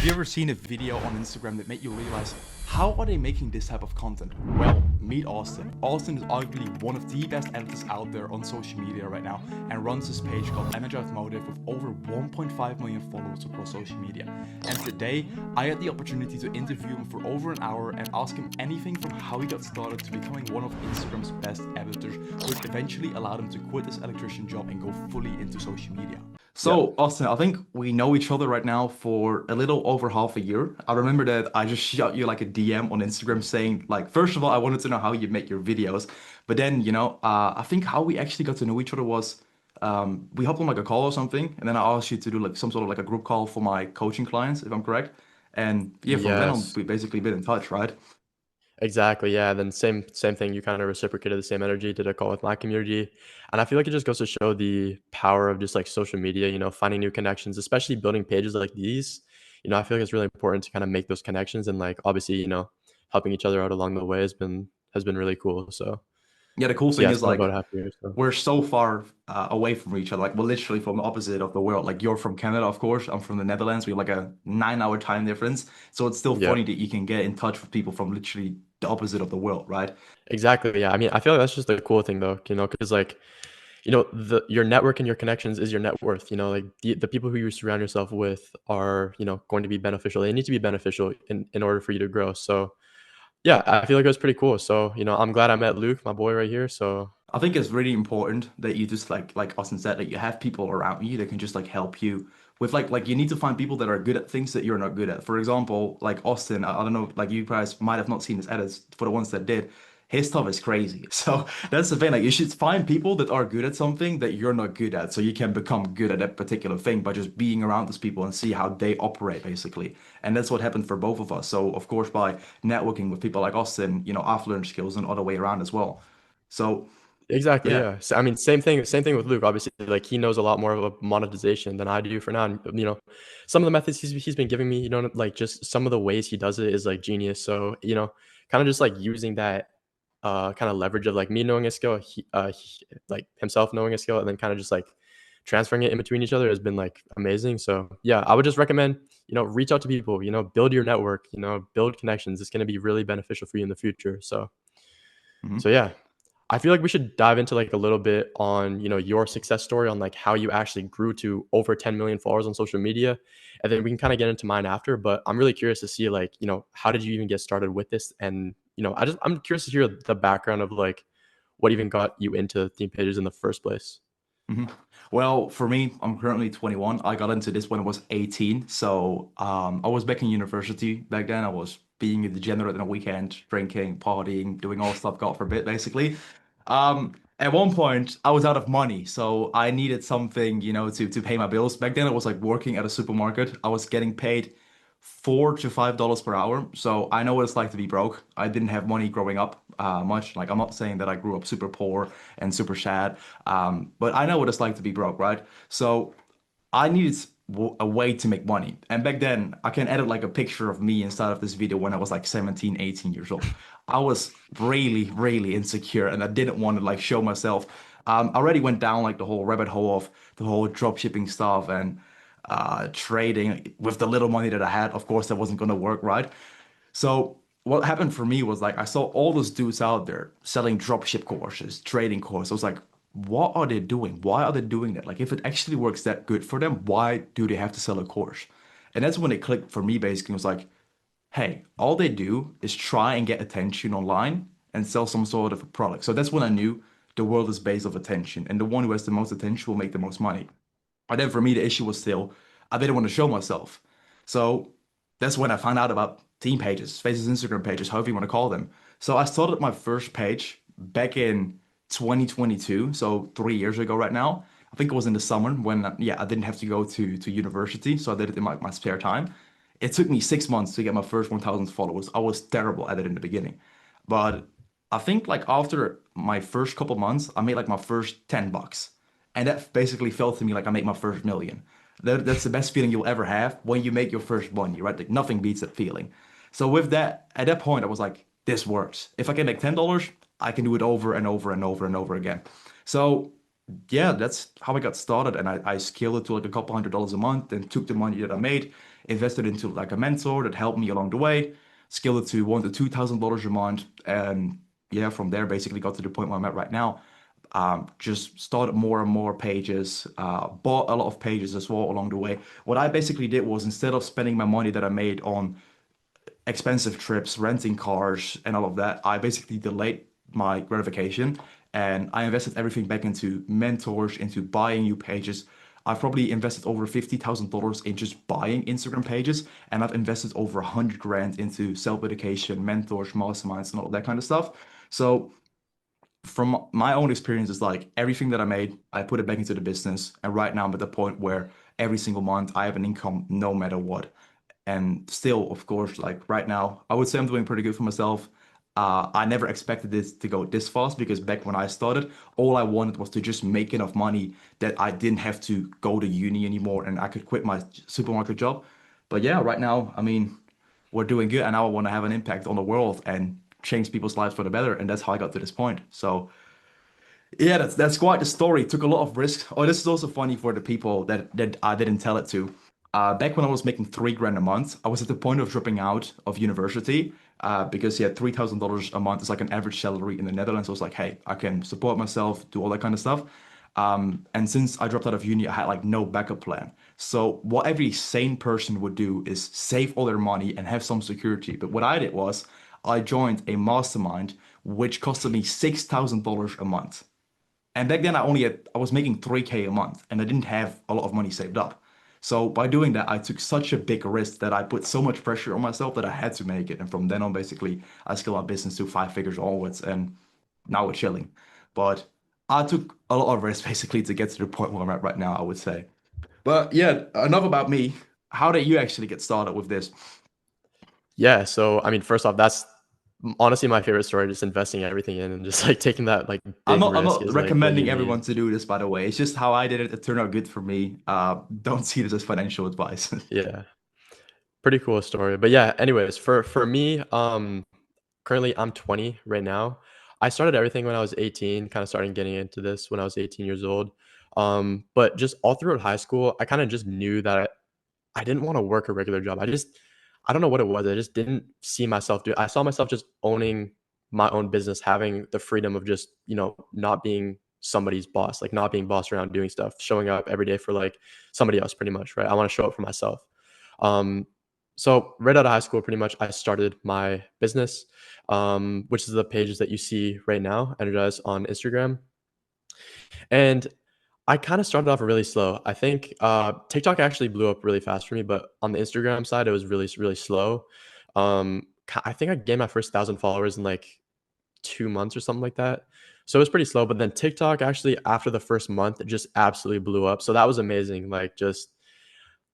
Have you ever seen a video on Instagram that made you realize, how are they making this type of content? Well, meet Austen. Austen is arguably one of the best editors out there on social media right now and runs this page called Energized Motive with over 1.5 million followers across social media. And today, I had the opportunity to interview him for over an hour and ask him anything from how he got started to becoming one of Instagram's best editors, which eventually allowed him to quit his electrician job and go fully into social media. So, Austin, I think we know each other right now for a little over half a year. I remember that I just shot you like a DM on Instagram saying, like, first of all, I wanted to know how you make your videos. But then, I think how we actually got to know each other was we hopped on like a call or something. And then I asked you to do like some sort of like a group call for my coaching clients, if I'm correct. And yeah, from then on, Yes, we basically been in touch, right? exactly. Yeah. Then same thing. You kind of reciprocated the same energy, did a call with my community. And I feel like it just goes to show the power of just like social media, finding new connections, especially building pages like these. I feel like it's really important to kind of make those connections and like obviously, helping each other out along the way has been really cool. Yeah, the cool So thing yeah, it's is been about like half a year. So we're so far away from each other. Like we're literally from the opposite of the world. Like you're from Canada, of course. I'm from the Netherlands. We have like a 9 hour time difference. So it's still yeah. funny that you can get in touch with people from literally the opposite of the world, right? Exactly. Yeah. I mean, I feel like that's just the cool thing though, because like your network and your connections is your net worth. Like the people who you surround yourself with are, going to be beneficial. They need to be beneficial in order for you to grow. So yeah, I feel like it was pretty cool. So, I'm glad I met Luke, my boy right here. So I think it's really important that you just like Austin said, that you have people around you that can just like help you with like you need to find people that are good at things that you're not good at. For example, like Austin, I don't know, like you guys might have not seen his edits for the ones that did. His stuff is crazy. So that's the thing. Like you should find people that are good at something that you're not good at, so you can become good at that particular thing by just being around those people and see how they operate, basically. And that's what happened for both of us. So of course, by networking with people like Austin, I've learned skills and other way around as well. So. exactly, Yeah. yeah. So, I mean, same thing with Luke. Obviously, like he knows a lot more of monetization than I do for now. And, some of the methods he's been giving me, like just some of the ways he does it is like genius. So, kind of just like using that kind of leverage of like me knowing a skill, like himself knowing a skill, and then kind of just like transferring it in between each other has been like amazing. So yeah, I would just recommend, reach out to people, build your network, build connections. It's going to be really beneficial for you in the future. So Mhm. yeah, I feel like we should dive into like a little bit on, your success story on like how you actually grew to over 10 million followers on social media. And then we can kind of get into mine after, but I'm really curious to see like, how did you even get started with this? And, I'm curious to hear the background of like what even got you into theme pages in the first place. Mhm. Well, for me, I'm currently 21. I got into this when I was 18. So I was back in university back then. I was being a degenerate on a weekend, drinking, partying, doing all stuff God forbid, basically. At one point, I was out of money, so I needed something, to pay my bills. Back then, I was like working at a supermarket. I was getting paid $4 to $5 per hour. So I know what it's like to be broke. I didn't have money growing up much. Like I'm not saying that I grew up super poor and super sad, but I know what it's like to be broke, right? So I needed a way to make money. And back then, I can edit like a picture of me inside of this video when I was like 17, 18 years old. I was really, really insecure and I didn't want to like show myself. I already went down like the whole rabbit hole of the whole drop shipping stuff and trading with the little money that I had. Of course, that wasn't going to work, right? So what happened for me was like I saw all those dudes out there selling dropship courses, trading courses. I was like, what are they doing? Why are they doing that? Like if it actually works that good for them, why do they have to sell a course? And that's when it clicked for me basically. It was like, hey, all they do is try and get attention online and sell some sort of a product. So that's when I knew the world is based off attention, and the one who has the most attention will make the most money. But then for me, the issue was still, I didn't want to show myself. So that's when I found out about team pages, Faces Instagram pages, however you want to call them. So I started my first page back in 2022, so 3 years ago right now. I think it was in the summer when, yeah, I didn't have to go to university, so I did it in my spare time. It took me 6 months to get my first 1,000 followers. I was terrible at it in the beginning. But I think like after my first couple months, I made like my first $10. And that basically felt to me like I made my first million. That's the best feeling you'll ever have when you make your first money, right? Like nothing beats that feeling. So with that, at that point, I was like, this works. If I can make $10, I can do it over and over and over and over again. So yeah, that's how I got started. And I scaled it to like a couple $100 a month and took the money that I made invested into like a mentor that helped me along the way, scaled it to $1,000 to $2,000 a month, and yeah, from there basically got to the point where I'm at right now. Just started more and more pages, bought a lot of pages as well along the way. What I basically did was instead of spending my money that I made on expensive trips, renting cars, and all of that, I basically delayed my gratification and I invested everything back into mentors, into buying new pages. I've probably invested over $50,000 in just buying Instagram pages, and I've invested over 100 grand into self-education, mentors, masterminds, and all that kind of stuff. So from my own experience, it's like everything that I made, I put it back into the business. And right now I'm at the point where every single month I have an income no matter what. And still, of course, like right now, I would say I'm doing pretty good for myself. I never expected this to go this fast because back when I started, all I wanted was to just make enough money that I didn't have to go to uni anymore and I could quit my supermarket job. But yeah, right now, I mean, we're doing good and now I want to have an impact on the world and change people's lives for the better. And that's how I got to this point. So yeah, that's quite the story. Took a lot of risk. Oh, this is also funny for the people that I didn't tell it to. Back when I was making 3 grand a month, I was at the point of dropping out of university because yeah, $3,000 a month is like an average salary in the Netherlands. I was like, hey, I can support myself, do all that kind of stuff. And since I dropped out of uni, I had like no backup plan. So what every sane person would do is save all their money and have some security. But what I did was I joined a mastermind which costed me $6,000 a month. And back then I was making 3K a month and I didn't have a lot of money saved up. So by doing that, I took such a big risk that I put so much pressure on myself that I had to make it. And from then on, basically, I scaled my business to 5 figures onwards and now we're chilling. But I took a lot of risk basically to get to the point where I'm at right now, I would say. But yeah, enough about me. How did you actually get started with this? Yeah, so I mean, first off, that's honestly my favorite story, just investing everything in and just like taking that like big I'm risk not is like what you recommending everyone need. to do this, by the way. It's just how I did it. It turned out good for me. Don't see this as financial advice. Yeah. Pretty cool story. But yeah, anyways, for me, currently I'm 20 right now. I started everything when I was 18, kind of starting getting into this when I was 18 years old. But just all throughout high school, I kind of just knew that I didn't want to work a regular job. I don't know what it was. I just didn't see myself do. I saw myself just owning my own business, having the freedom of just, not being somebody's boss, like not being bossed around doing stuff, showing up every day for like somebody else pretty much, right? I want to show up for myself. Um, so right out of high school, pretty much I started my business, which is the pages that you see right now, Energize on Instagram. And I kind of started off really slow. I think TikTok actually blew up really fast for me, but on the Instagram side, it was really, really slow. I think I gained my first 1,000 followers in like 2 months or something like that. So it was pretty slow. But then TikTok actually, after the first month, it just absolutely blew up. So that was amazing. Like, just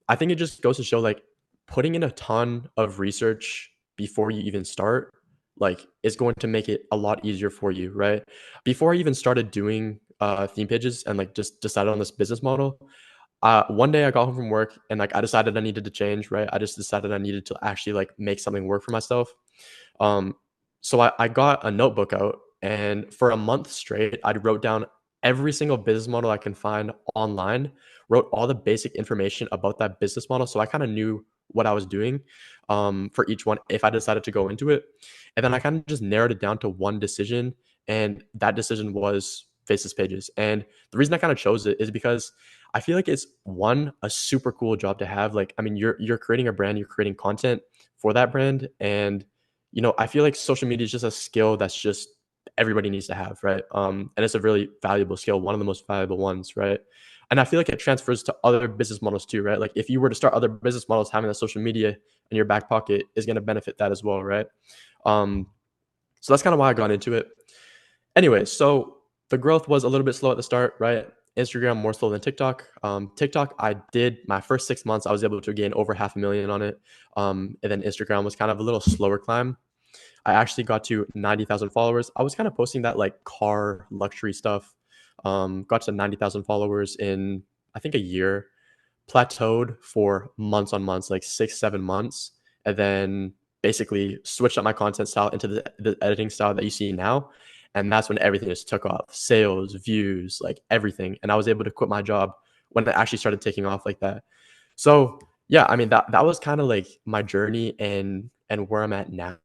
I think it just goes to show like putting in a ton of research before you even start, like, is going to make it a lot easier for you, right? Before I even started doing theme pages and like just decided on this business model, one day I got home from work and like I decided I needed to change, right? I just decided I needed to actually like make something work for myself. Um, so I got a notebook out, and for a month straight, I wrote down every single business model I can find online, wrote all the basic information about that business model. So I kind of knew what I was doing for each one if I decided to go into it. And then I kind of just narrowed it down to one decision. And that decision was Faces Pages. And the reason I kind of chose it is because I feel like it's one, a super cool job to have. Like, I mean, you're creating a brand, you're creating content for that brand. And I feel like social media is just a skill that's just everybody needs to have, right? And it's a really valuable skill, one of the most valuable ones, right? And I feel like it transfers to other business models too, right? Like if you were to start other business models, having that social media in your back pocket is going to benefit that as well, right? Um, so that's kind of why I got into it. Anyway, so the growth was a little bit slow at the start, right? Instagram more slow than TikTok. TikTok, I did my first 6 months, I was able to gain over 500,000 on it. And then Instagram was kind of a little slower climb. I actually got to 90,000 followers. I was kind of posting that like car luxury stuff. Got to 90,000 followers in, I think, a year, plateaued for months on months, like 6, 7 months, and then basically switched up my content style into the editing style that you see now. And that's when everything just took off, sales, views, like everything. And I was able to quit my job when it actually started taking off like that. So Yeah, I mean, that was kinda, like, my journey and where I'm at now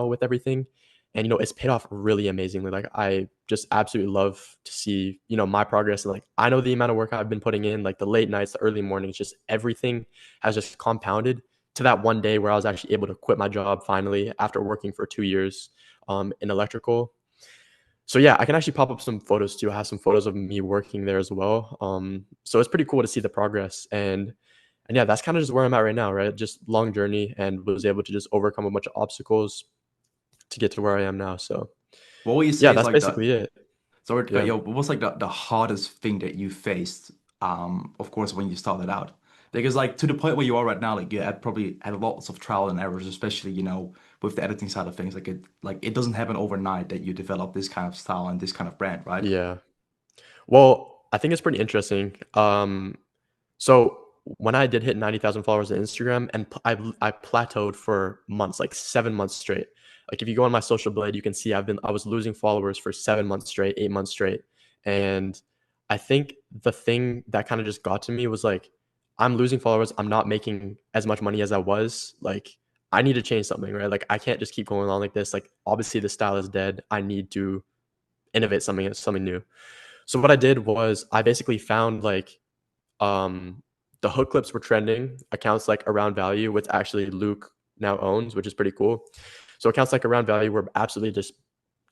with everything, and, it's paid off really amazingly, like, I just absolutely love to see, my progress, and, like, I know the amount of work I've been putting in, like, the late nights, the early mornings, just everything has just compounded to that one day where I was actually able to quit my job finally after working for 2 years, in electrical. So, yeah, I can actually pop up some photos too. I have some photos of me working there as well, so it's pretty cool to see the progress, and yeah, that's kinda just where I'm at right now, right? Just long journey and was able to just overcome a bunch of obstacles to get to where I am now, so, What would you yeah, say is that's like the basically it. sorry to cut Yeah. you off, but what's like the hardest thing that you faced, of course, when you started out? Because like to the point where you are right now, like you had probably had lots of trial and errors, especially, with the editing side of things. Like it doesn't happen overnight that you develop this kind of style and this kind of brand, right? Yeah. Well, I think it's pretty interesting. So when I did hit 90,000 followers on Instagram and I plateaued for months, like 7 months straight. Like, if you go on my social blade, you can see I was losing followers for 7 months straight, 8 months straight, and I think the thing that kinda just got to me was, like, I'm losing followers, I'm not making as much money as I was, like, I need to change something, right? Like, I can't just keep going on like this, like, obviously the style is dead, I need to innovate something new. So what I did was I basically found, like, um, the hook clips were trending, accounts like Around Value, which actually Luke now owns, which is pretty cool. So accounts like Around Value were absolutely just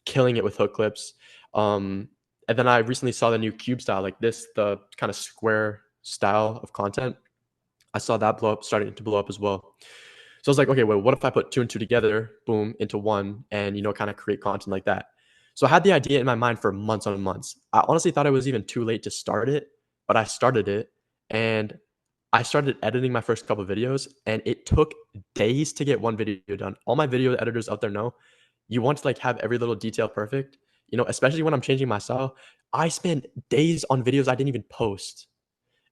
killing it with hook clips. Um, and then I recently saw the new cube style, like this, the kind of square style of content. I saw that starting to blow up as well. So I was like, okay, well, what if I put two and two together, boom, into one, and kind of create content like that? So I had the idea in my mind for months on months. I honestly thought it was even too late to start it, but I started it, and I started editing my first couple of videos, and it took days to get one video done. All my video editors out there know you want to like have every little detail perfect, especially when I'm changing my style. I spent days on videos I didn't even post.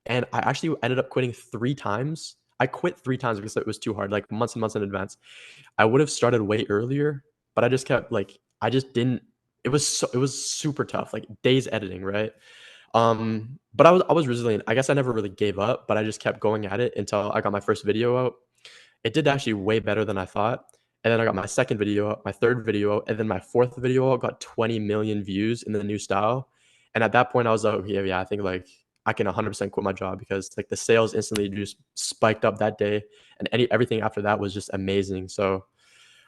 And I actually ended up quitting 3 times. I quit 3 times because it was too hard, like, months and months in advance. I would have started way earlier, but I just kept, like I just didn't it was super tough, like, days editing, right? But I was resilient. I guess I never really gave up, but I just kept going at it until I got my first video out. It did actually way better than I thought, and then I got my second video out, my third video out, and then my fourth video out got 20 million views in the new style, and at that point, I was like, "Okay, yeah, I think, like, I can 100% quit my job," because, like, the sales instantly just spiked up that day, and everything after that was just amazing, so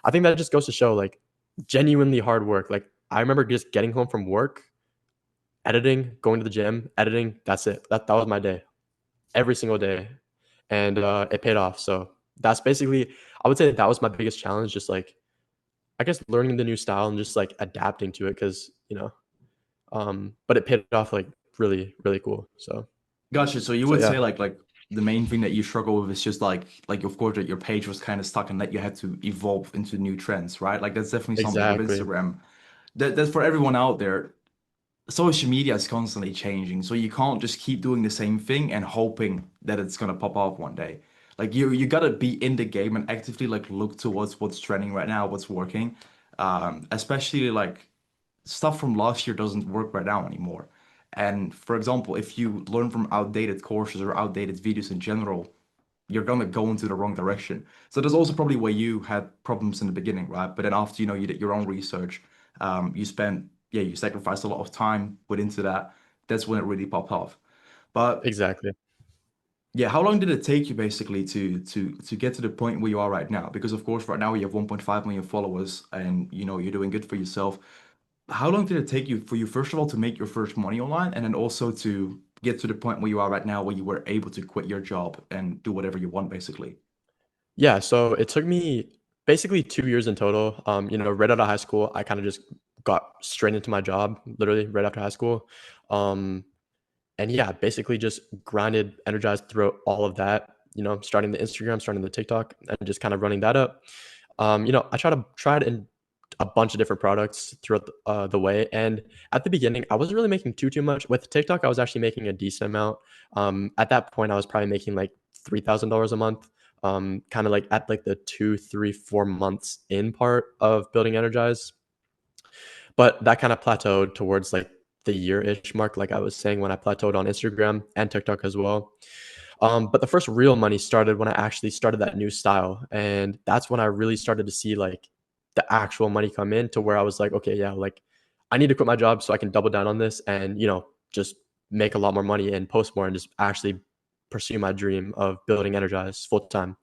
I think that just goes to show, like, genuinely hard work, like, I remember just getting home from work, editing, going to the gym, editing, that's it. That was my day, every single day, and, it paid off, so that's basically I would say that was my biggest challenge, just, like, I guess learning the new style and just, like, adapting to it because but it paid off, like, really, really cool, Gotcha. So you so would yeah. say like the main thing that you struggle with is just like of course that your page was kind of stuck and that you had to evolve into new trends, right? Like that's definitely something with Exactly. Instagram. That's for everyone out there. Social media is constantly changing, so you can't just keep doing the same thing and hoping that it's gonna pop off one day. Like you gotta be in the game and actively like look towards what's trending right now, what's working. Especially like stuff from last year doesn't work right now anymore. And for example, if you learn from outdated courses or outdated videos in general, you're gonna go into the wrong direction. So there's also probably where you had problems in the beginning, right? But then after you did your own research, you sacrificed a lot of time put into that. That's when it really popped off. But Exactly. yeah, how long did it take you basically to get to the point where you are right now? Because of course, right now you have 1.5 million followers, and you're doing good for yourself. How long did it take you for you, first of all, to make your first money online, and then also to get to the point where you are right now, where you were able to quit your job and do whatever you want, basically? Yeah, so it took me basically 2 years in total, right out of high school, I kinda just got straight into my job, literally right after high school, um, and yeah, basically just grinded, energized throughout all of that, starting the Instagram, starting the TikTok, and just kinda running that up. I tried in a bunch of different products throughout the way, and at the beginning, I wasn't really making too much. With TikTok, I was actually making a decent amount. At that point, I was probably making, like, $3,000 a month, kinda, like, at, like, the 2, 3, 4 months in part of building Energize, but that kinda plateaued towards, like, the year-ish mark, like I was saying, when I plateaued on Instagram and TikTok as well. But the first real money started when I actually started that new style, and that's when I really started to see like the actual money come in to where I was like, okay, yeah, like I need to quit my job so I can double down on this and just make a lot more money and post more and just actually pursue my dream of building Energize full time.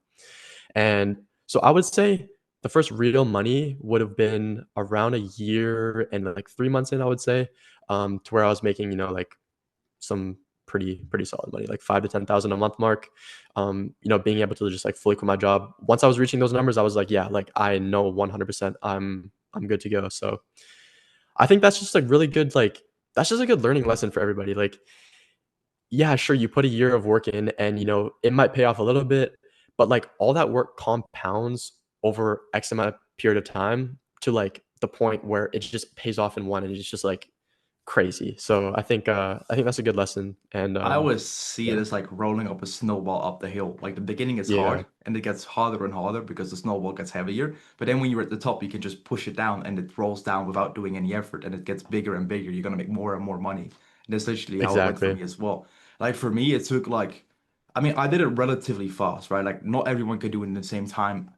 And so I would say the first real money would have been around a year and like 3 months in, I would say, to where I was making, like some pretty solid money, like 5 to 10,000 a month mark. Being able to just like fully quit my job. Once I was reaching those numbers, I was like, yeah, like I know 100% I'm good to go. So I think that's just like really good, like that's just a good learning lesson for everybody. Like, yeah, sure, you put a year of work in and it might pay off a little bit, but like all that work compounds over X amount of period of time to like the point where it just pays off in one and it's just like crazy. So I think that's a good lesson. And I always see it yeah. as like rolling up a snowball up the hill. Like the beginning is Yeah, hard and it gets harder and harder because the snowball gets heavier. But then when you're at the top, you can just push it down and it rolls down without doing any effort and it gets bigger and bigger. You're gonna make more and more money. And that's literally how it went for exactly. me as well. Like for me, it took like, I mean, I did it relatively fast, right? Like not everyone could do it in the same time,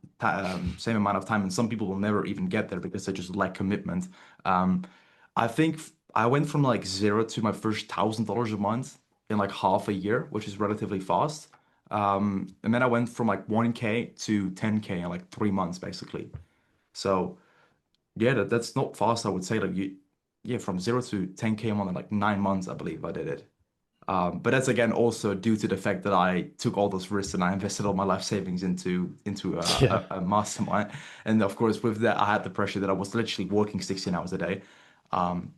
same amount of time, and some people will never even get there because they just lack commitment. Um, I think I went from like zero to my first $1,000 a month in like half a year, which is relatively fast. And then I went from like 1K to 10K in like 3 months, basically. So yeah, that's not fast, I would say. Yeah, from zero to 10K a month in like 9 months, I believe I did it. But that's again also due to the fact that I took all those risks and I invested all my life savings into Yeah. a mastermind. And of course, with that, I had the pressure that I was literally working 16 hours a day. Um,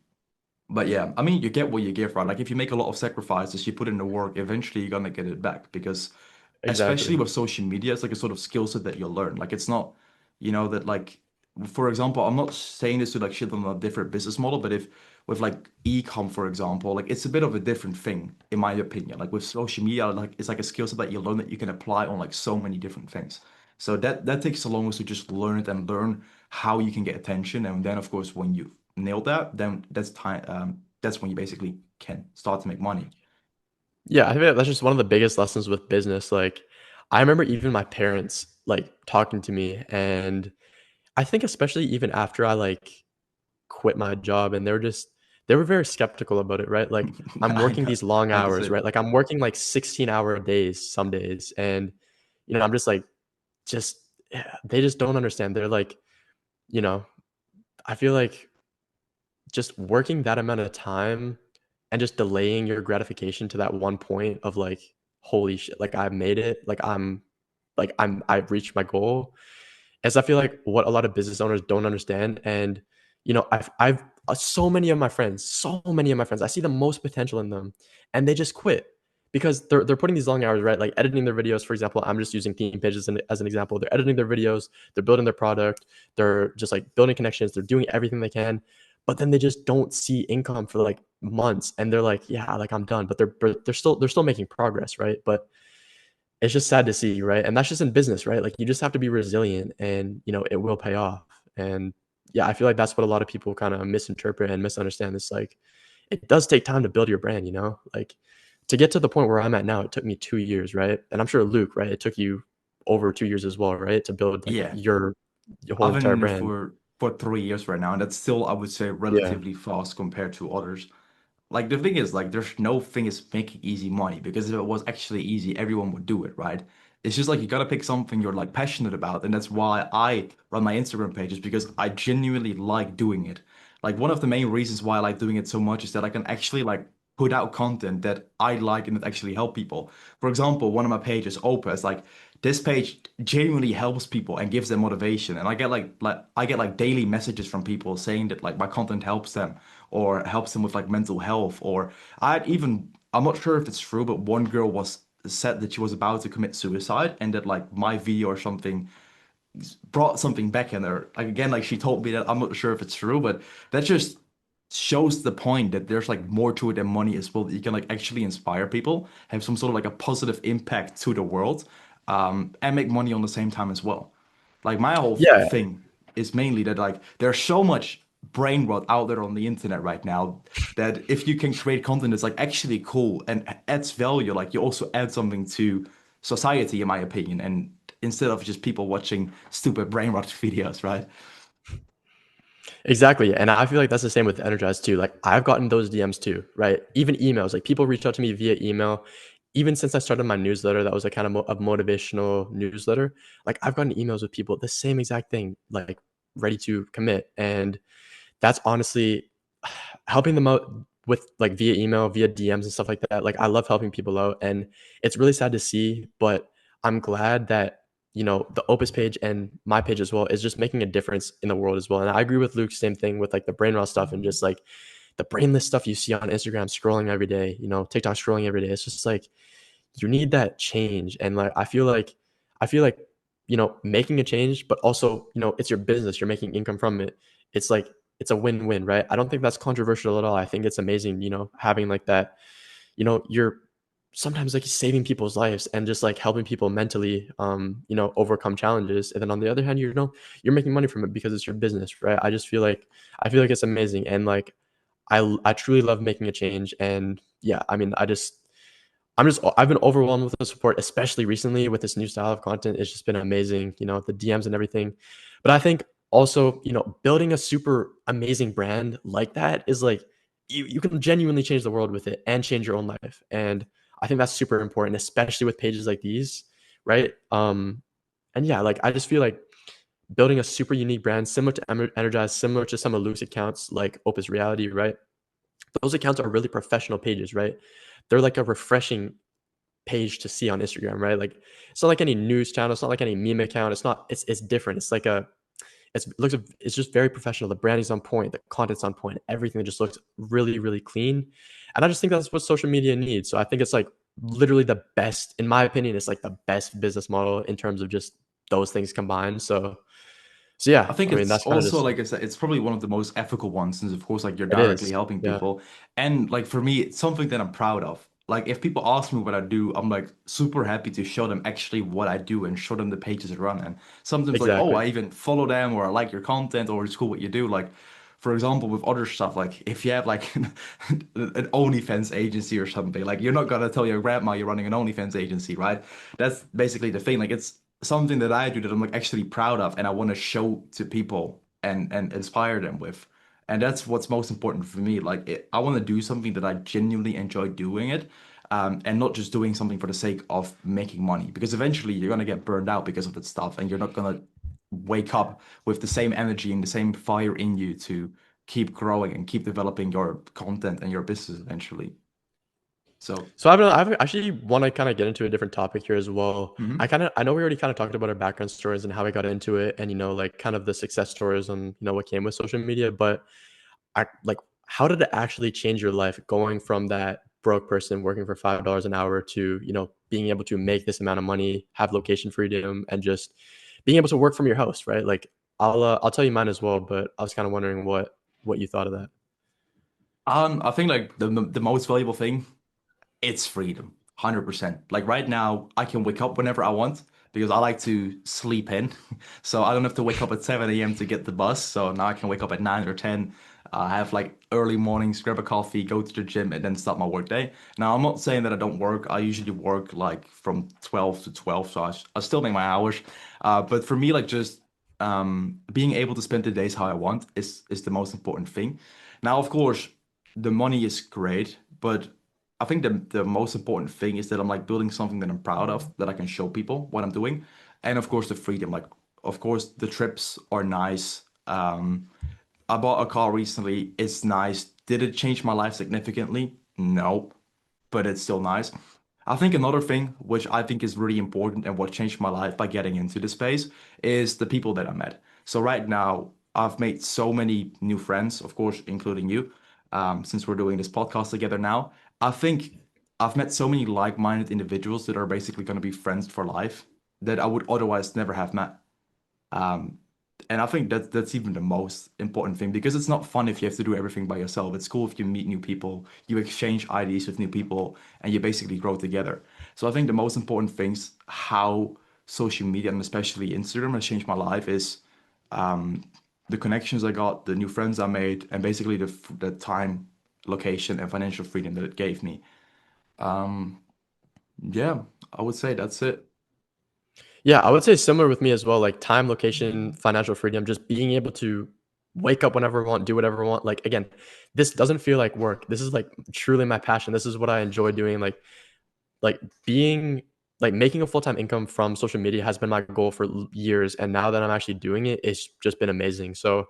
but yeah, I mean, you get what you give, right? Like if you make a lot of sacrifices, you put in the work, eventually you're gonna get it back because especially Exactly. with social media, it's like a sort of skill set that you'll learn. Like it's not, that like, for example, I'm not saying this to like shit on a different business model, but if with like e-com, for example, like it's a bit of a different thing, in my opinion. Like with social media, like it's like a skill set that you learn that you can apply on like so many different things. So that takes so long as to just learn it and learn how you can get attention. And then of course when you nail that, then that's when you basically can start to make money. Yeah, I think that's just one of the biggest lessons with business. Like, I remember even my parents like talking to me, and I think especially even after I like quit my job, and they were very skeptical about it, right? Like, I'm I working know. these long Like I hours, said. right? Like, I'm working like 16-hour days some days, and I'm just like, just they just don't understand. They're like, you know, I feel like just working that amount of time and just delaying your gratification to that one point of like, holy shit, like I made it, I've reached my goal. As I feel like what a lot of business owners don't understand. And I've so many of my friends, I see the most potential in them, and they just quit because they're putting these long hours, right? Like editing their videos, for example. I'm just using theme pages as an example. They're editing their videos, they're building their product, they're just like building connections, they're doing everything they can, but then they just don't see income for like months, and they're like, yeah, like I'm done, but they're still making progress, right? But it's just sad to see, right? And that's just in business, right? Like you just have to be resilient and it will pay off. And yeah, I feel like that's what a lot of people kind of misinterpret and misunderstand. It's like it does take time to build your brand, like to get to the point where I'm at now, it took me 2 years, right? And I'm sure Luke, right? It took you over 2 years as well, right? To build like Yeah. your whole I've been entire in it brand. for 3 years right now, and that's still, I would say, Yeah. relatively fast compared to others. Like the thing is, like there's no thing is making easy money because if it was actually easy, everyone would do it, right? It's just like you gotta pick something you're like passionate about, and that's why I run my Instagram pages because I genuinely like doing it. Like one of the main reasons why I like doing it so much is that I can actually like put out content that I like and that actually help people. For example, one of my pages, Opus, like this page genuinely helps people and gives them motivation, and I get like daily messages from people saying that like my content helps them or helps them with like mental health. Or I'm not sure if it's true, but one girl was said that she was about to commit suicide and that like my video or something brought something back in her. Like again, like she told me that I'm not sure if it's true, but that just shows the point that there's like more to it than money as well. That you can like actually inspire people, have some sort of like a positive impact to the world, and make money on the same time as well. Like my whole Yeah. thing is mainly that like there's so much. brain rot out there on the internet right now that if you can create content that's like actually cool and adds value, like you also add something to society, in my opinion, and instead of just people watching stupid brain rot videos, right? Exactly. And I feel like that's the same with Energize too. Like I've gotten those DMs too, right? Even emails, like people reach out to me via email. Even since I started my newsletter, that was a kind of a motivational newsletter. Like I've gotten emails with people, the same exact thing, like ready to commit. And that's honestly helping them out with like via email, via DMs and stuff like that. Like I love helping people out and it's really sad to see, but I'm glad that the Opus page and my page as well is just making a difference in the world as well. And I agree with Luke, same thing with like the brain rot stuff and just like the brainless stuff you see on Instagram scrolling every day, TikTok scrolling every day. It's just like you need that change. And like I feel like making a change, but also, it's your business, you're making income from it. It's like it's a win-win, right? I don't think that's controversial at all. I think it's amazing, having like that, you're sometimes like saving people's lives and just like helping people mentally overcome challenges. And then on the other hand, you're making money from it because it's your business, right? I feel like it's amazing. And like I truly love making a change. And yeah, I mean, I've been overwhelmed with the support, especially recently with this new style of content. It's just been amazing, the DMs and everything. But I think also, building a super amazing brand like that is like you can genuinely change the world with it and change your own life. And I think that's super important, especially with pages like these, right? And yeah, like I just feel like building a super unique brand similar to Energize, similar to some of Luke's accounts like Opus Reality, right? Those accounts are really professional pages, right? They're like a refreshing page to see on Instagram, right? Like it's not like any news channel, it's not like any meme account. It's different. It's just very professional. The branding's on point, the content's on point, everything just looks really, really clean. And I just think that's what social media needs. So I think it's like literally the best, in my opinion, it's like the best business model in terms of just those things combined. So I yeah, think I mean it's that's kind of also, just like I said, it's probably one of the most ethical ones since, of course, like you're it directly is. helping Yeah, people. And like for me, it's something that I'm proud of. Like if people ask me what I do, I'm like super happy to show them actually what I do and show them the pages I run. And sometimes like, oh, exactly. I even follow them or I like your content or it's cool what you do. Like for example, with other stuff, like if you have like an OnlyFans agency or something, like you're not gonna tell your grandma you're running an OnlyFans agency, right? That's basically the thing. Like it's something that I do that I'm like actually proud of and I want to show to people and inspire them with. And that's what's most important for me. Like I want to do something that I genuinely enjoy doing it, and not just doing something for the sake of making money. Because eventually you're gonna get burned out because of that stuff, and you're not gonna wake up with the same energy and the same fire in you to keep growing and keep developing your content and your business eventually. So, So I've actually want to kind of get into a different topic here as well. mhm. I know we already kind of talked about our background stories and how we got into it, and like kind of the success stories and what came with social media. But I like how did it actually change your life going from that broke person working for $5 an hour to being able to make this amount of money, have location freedom, and just being able to work from your house, right? Like I'll tell you mine as well, but I was kind of wondering what you thought of that. I think like the most valuable thing, it's freedom, 100%. Like right now, I can wake up whenever I want because I like to sleep in. So I don't have to wake up at 7 a.m. to get the bus. So now I can wake up at 9 or 10, have like early mornings, grab a coffee, go to the gym, and then start my work day. Now, I'm not saying that I don't work. I usually work like from 12 to 12, so I still make my hours. But for me, like just being able to spend the days how I want is the most important thing. Now, of course, the money is great, but I think the most important thing is that I'm like building something that I'm proud of, that I can show people what I'm doing. And of course the freedom. Like of course the trips are nice. I bought a car recently. It's nice. Did it change my life significantly? No, but it's still nice. I think another thing which I think is really important and what changed my life by getting into the space is the people that I met. So right now I've made so many new friends, of course, including you, since we're doing this podcast together now. I think I've met so many like-minded individuals that are basically going to be friends for life that I would otherwise never have met. Um, and I think that's even the most important thing because it's not fun if you have to do everything by yourself. It's cool if you meet new people, you exchange ideas with new people, and you basically grow together. So I think the most important things how social media and especially Instagram has changed my life is the connections I got, the new friends I made, and basically the time, location, and financial freedom that it gave me. Um, yeah, I would say that's it. Yeah, I would say similar with me as well, like time, location, financial freedom, just being able to wake up whenever I want, do whatever I want. Like again, this doesn't feel like work. This is like truly my passion. This is what I enjoy doing. Like being like making a full-time income from social media has been my goal for years, and now that I'm actually doing it, it's just been amazing. So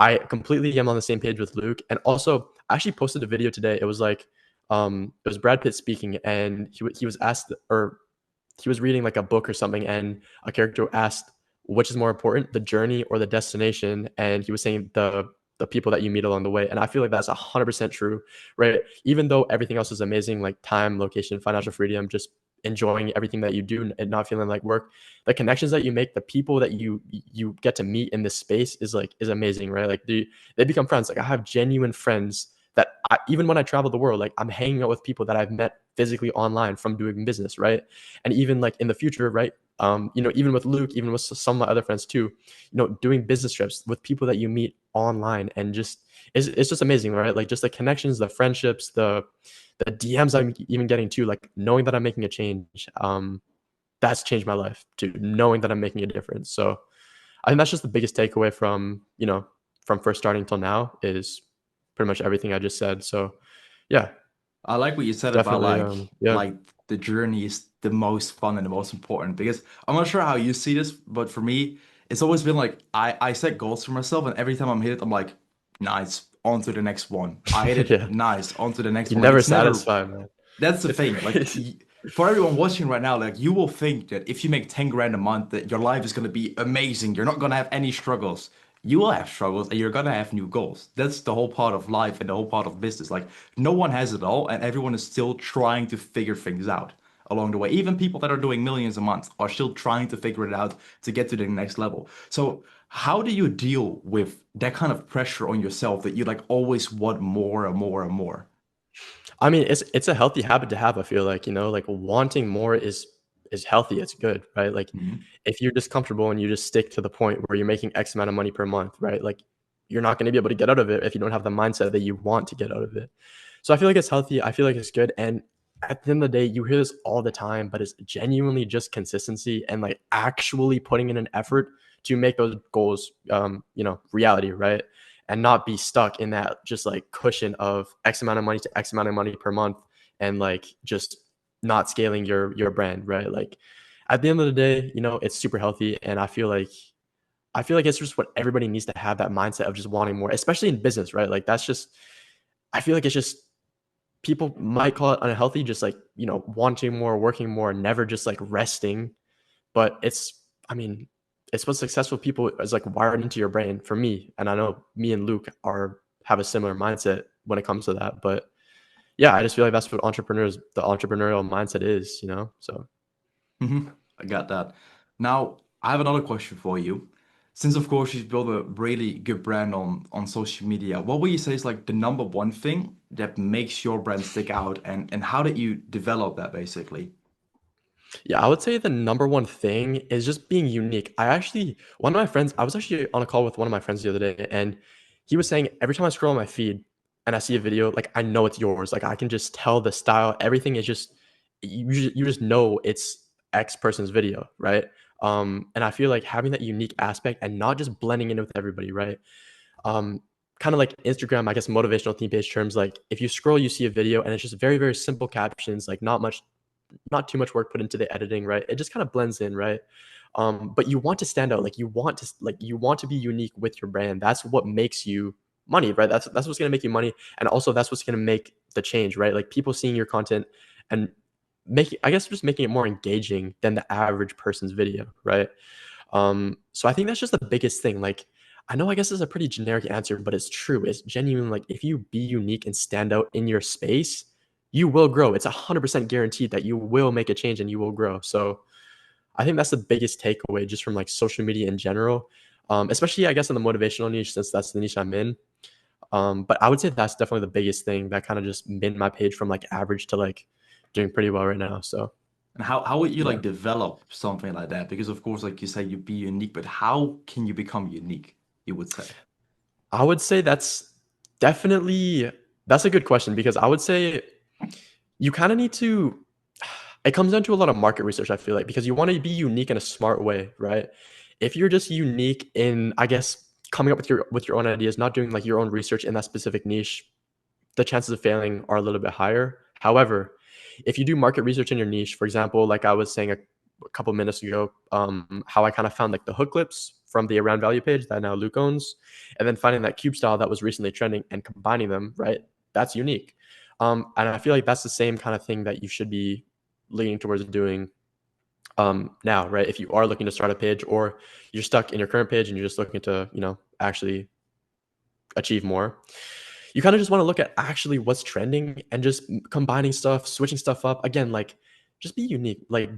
I completely am on the same page with Luke. And also, I actually posted a video today. It was like, it was Brad Pitt speaking, and he was asked, or he was reading like a book or something, and a character asked, which is more important, the journey or the destination? And he was saying the people that you meet along the way. And I feel like that's 100% true, right? Even though everything else is amazing, like time, location, financial freedom, just enjoying everything that you do and not feeling like work, the connections that you make, the people that you get to meet in this space is amazing, right? Like they become friends. Like I have genuine friends that even when I travel the world, like I'm hanging out with people that I've met physically online from doing business, right? And even like in the future, right? Even with Luke, even with some of my other friends too, doing business trips with people that you meet online, and just it's just amazing, right? Like just the connections, the friendships, the DMs I'm even getting too, like knowing that I'm making a change. That's changed my life too, knowing that I'm making a difference. So I think that's just the biggest takeaway from first starting till now is pretty much everything I just said. So yeah, I like what you said about definitely. Yeah. like the journey is the most fun and the most important because I'm not sure how you see this, but for me, it's always been like I set goals for myself and every time I'm hit it, I'm like, nice, on to the next one. I hit it, Yeah. nice, on to the next You're one. Like never it's never satisfied, man. that's the It's thing. Like crazy. for everyone watching right now, like you will think that if you make 10 grand a month, that your life is gonna be amazing. You're not gonna have any struggles. You will have struggles and you're gonna have new goals. That's the whole part of life and the whole part of business. Like no one has it all, and everyone is still trying to figure things out along the way. Even people that are doing millions a month are still trying to figure it out to get to the next level. So how do you deal with that kind of pressure on yourself that you like always want more and more and more? I mean, it's a healthy habit to have, I feel like, like wanting more is healthy, it's good, right? Like Mhm. if you're just comfortable and you just stick to the point where you're making X amount of money per month, right? Like you're not going to be able to get out of it if you don't have the mindset that you want to get out of it. So I feel like it's healthy. I feel like it's good. And at the end of the day, you hear this all the time, but it's genuinely just consistency and like actually putting in an effort to make those goals, reality, right? And not be stuck in that just like cushion of X amount of money to X amount of money per month, and like just not scaling your brand, right? Like at the end of the day, it's super healthy. And I feel like it's just what everybody needs to have, that mindset of just wanting more, especially in business, right? Like that's just, I feel like it's just, people might call it unhealthy, just like, wanting more, working more, never just like resting. But I mean, it's what successful people is like wired into your brain for me. And I know me and Luke have a similar mindset when it comes to that. But yeah, I just feel like that's what the entrepreneurial mindset is, So I got that. Now, I have another question for you. Since, of course, you've built a really good brand on social media, what would you say is like the number one thing that makes your brand stick out, and how did you develop that basically? yeah, I would say the number one thing is just being unique. One of my friends, I was actually on a call with one of my friends the other day, and he was saying every time I scroll on my feed and I see a video, like I know it's yours. Like I can just tell the style, everything is just, you just know it's X person's video, right? And I feel like having that unique aspect and not just blending in with everybody, right? Um, Kind of like Instagram, I guess motivational theme page terms. Like if you scroll, you see a video and it's just very, very simple captions, like not too much work put into the editing, right? It just kind of blends in, right? But you want to stand out, like you want to be unique with your brand. That's what makes you money, right? That's what's gonna make you money, and also that's what's gonna make the change, right? Like people seeing your content and I guess just making it more engaging than the average person's video, right? So I think that's just the biggest thing. Like I know, I guess it's a pretty generic answer, but it's true. It's genuine. Like if you be unique and stand out in your space, you will grow. It's 100% guaranteed that you will make a change and you will grow. So I think that's the biggest takeaway just from like social media in general, especially I guess in the motivational niche, since that's the niche I'm in. But I would say that's definitely the biggest thing that kind of just made my page from like average to like doing pretty well right now. So And how would you yeah. like develop something like that? Because of course, like you say, you be unique, but how can you become unique? you would say? I would say definitely that's a good question because I would say you kind of need to it comes down to a lot of market research, I feel like, because you want to be unique in a smart way, right? If you're just unique in, I guess, coming up with your own ideas, not doing like your own research in that specific niche, the chances of failing are a little bit higher. However, if you do market research in your niche, for example, like I was saying a couple minutes ago, how I kind of found like the hook clips from the around value page that now Luke owns, and then finding that cube style that was recently trending and combining them, right? That's unique. And I feel like that's the same kind of thing that you should be leaning towards doing now, right? If you are looking to start a page or you're stuck in your current page and you're just looking to, actually achieve more, you kind of just want to look at actually what's trending and just combining stuff, switching stuff up. Again, like just be unique. Like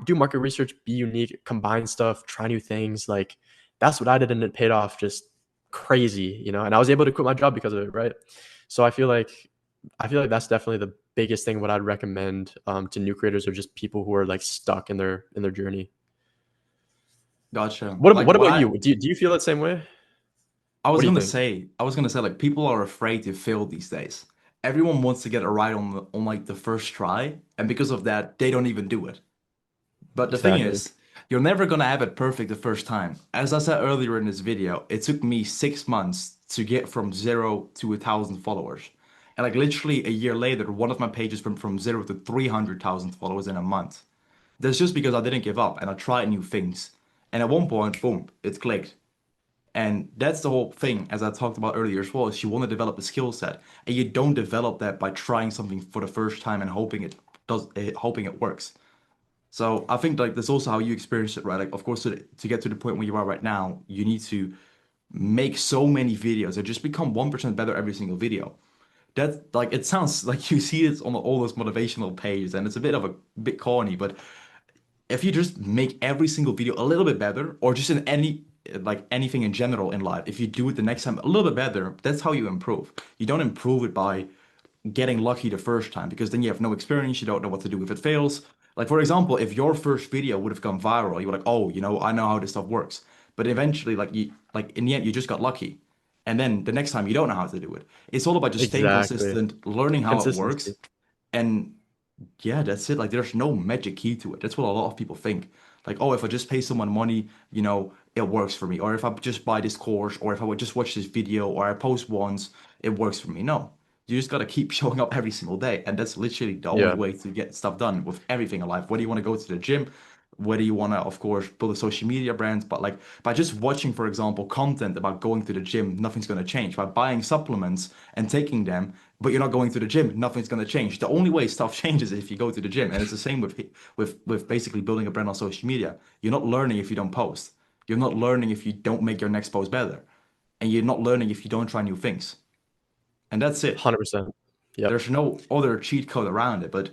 do market research, be unique, combine stuff, try new things. Like that's what I did and it paid off just crazy, and I was able to quit my job because of it, right? So I feel like that's definitely the biggest thing what I'd recommend to new creators or just people who are like stuck in their journey. Gotcha. What Like what what about you? Do you feel that same way? What do you think? I was gonna say like people are afraid to fail these days. Everyone wants to get it right on like the first try, and because of that, they don't even do it. But the thing Exactly. is, you're never gonna have it perfect the first time. As I said earlier in this video, it took me 6 months to get from 0 to 1,000 followers. And like literally a year later, one of my pages went from 0 to 300,000 followers in a month. That's just because I didn't give up and I tried new things. And at one point, boom, it clicked. And that's the whole thing, as I talked about earlier as well, is you want to develop a skill set. And you don't develop that by trying something for the first time and hoping it works. So I think like that's also how you experience it, right? Like of course to get to the point where you are right now, you need to make so many videos and just become 1% better every single video. That like it sounds like you see it on all those motivational pages and it's a bit corny, but if you just make every single video a little bit better, or just in anything in general in life, if you do it the next time a little bit better, that's how you improve. You don't improve it by getting lucky the first time because then you have no experience, you don't know what to do if it fails. Like for example, if your first video would have gone viral, you were like, oh, I know how this stuff works. But eventually, like in the end, you just got lucky. And then the next time you don't know how to do it. It's all about just staying Exactly. consistent, learning how it works, Consistency. and yeah, that's it. Like, there's no magic key to it. That's what a lot of people think. Like, oh, if I just pay someone money, it works for me. Or if I just buy this course, or if I would just watch this video, or I post once, it works for me. No, you just gotta keep showing up every single day, and that's literally the only Yeah. way to get stuff done with everything in life. Whether you want to go to the gym, whether you want to, of course, build a social media brand, but like by just watching, for example, content about going to the gym, nothing's gonna change. By buying supplements and taking them, but you're not going to the gym, nothing's going to change. The only way stuff changes is if you go to the gym, and it's the same with basically building a brand on social media. You're not learning if you don't post. You're not learning if you don't make your next post better, and you're not learning if you don't try new things. And that's it. 100%. Yep. There's no other cheat code around it. But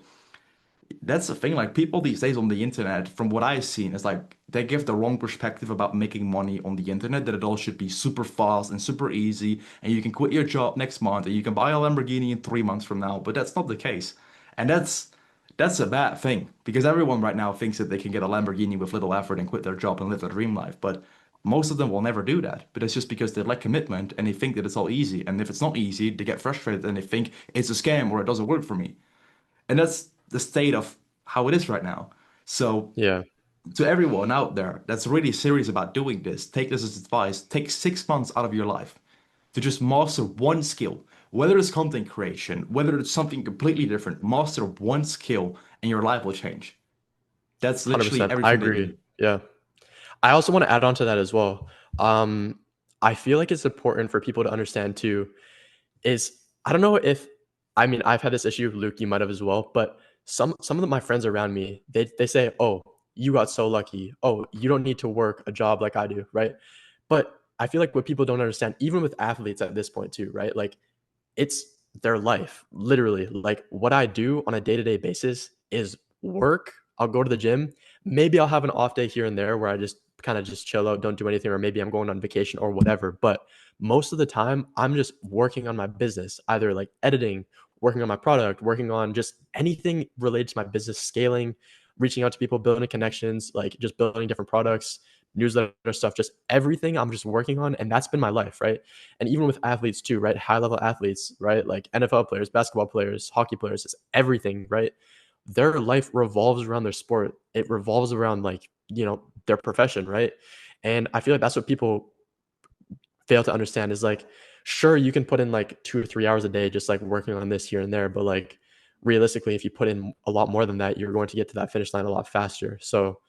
that's the thing. Like people these days on the internet, from what I've seen, is like they give the wrong perspective about making money on the internet. That it all should be super fast and super easy, and you can quit your job next month and you can buy a Lamborghini in 3 months from now. But that's not the case, and that's a bad thing because everyone right now thinks that they can get a Lamborghini with little effort and quit their job and live their dream life. But most of them will never do that. But it's just because they lack commitment and they think that it's all easy. And if it's not easy, they get frustrated and they think it's a scam or it doesn't work for me. And that's the state of how it is right now. So, Yeah. to everyone out there that's really serious about doing this, take this as advice. Take 6 months out of your life to just master one skill, whether it's content creation, whether it's something completely different. Master one skill and your life will change. That's literally 100%. I everything that you agree. need. Yeah. I also want to add on to that as well. Um, I feel like it's important for people to understand too is I don't know if I mean I've had this issue, Luke, you might have as well, but some of my friends around me, they say, "Oh, you got so lucky. Oh, you don't need to work a job like I do," right? But I feel like what people don't understand, even with athletes at this point too, right? Like it's their life, literally. Like what I do on a day-to-day basis is work. I'll go to the gym. Maybe I'll have an off day here and there where I just kind of just chill out, don't do anything, or maybe I'm going on vacation or whatever. But most of the time, I'm just working on my business, either like editing, working on my product, working on just anything related to my business, scaling, reaching out to people, building connections, like just building different products, newsletter stuff, just everything I'm just working on, and that's been my life, right? And even with athletes too, right? High level athletes, right? Like NFL players, basketball players, hockey players, it's everything, right? Their life revolves around their sport. It revolves around like, their profession, right? And I feel like that's what people fail to understand is like, sure, you can put in like 2 or 3 hours a day just like working on this here and there, but like realistically, if you put in a lot more than that, you're going to get to that finish line a lot faster. So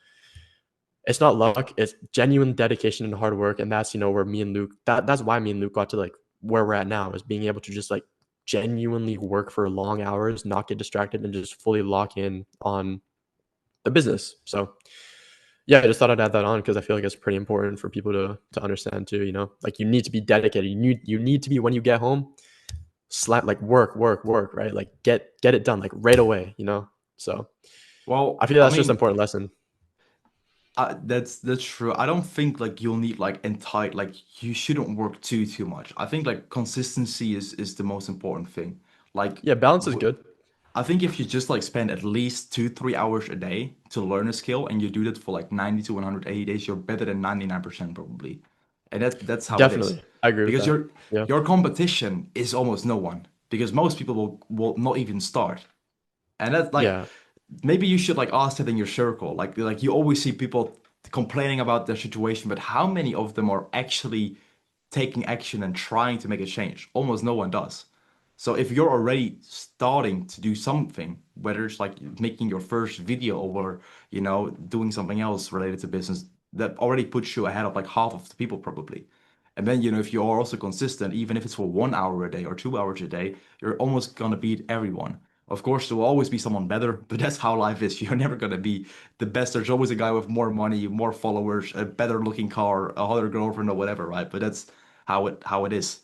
it's not luck, it's genuine dedication and hard work. And that's, where me and Luke, that's why me and Luke got to like where we're at now, is being able to just like genuinely work for long hours, not get distracted, and just fully lock in on the business. So yeah, I just thought I'd add that on because I feel like it's pretty important for people to understand too. Like you need to be dedicated. You need to be, when you get home, slap like work, right? Like get it done like right away. So I Well, feel I that's just an mean, important lesson. that's true. I don't think like you'll need like entire like you shouldn't work too much. I think like consistency is the most important thing. Like Yeah, balance is w good. I think if you just like spend at least 2 3 hours a day to learn a skill and you do that for like 90 to 180 days, you're better than 99% probably. And that's how it is. Definitely, I agree with Because that. Yeah, your competition is almost no one. Because most people will not even start. And that's like yeah, maybe you should like ask that in your circle. Like you always see people complaining about their situation, but how many of them are actually taking action and trying to make a change? Almost no one does. So if you're already starting to do something, whether it's like making your first video or, doing something else related to business, that already puts you ahead of like half of the people probably. And then, if you are also consistent, even if it's for 1 hour a day or 2 hours a day, you're almost gonna beat everyone. Of course, there will always be someone better, but that's how life is. You're never gonna be the best. There's always a guy with more money, more followers, a better looking car, a hotter girlfriend, or whatever, right? But that's how it is.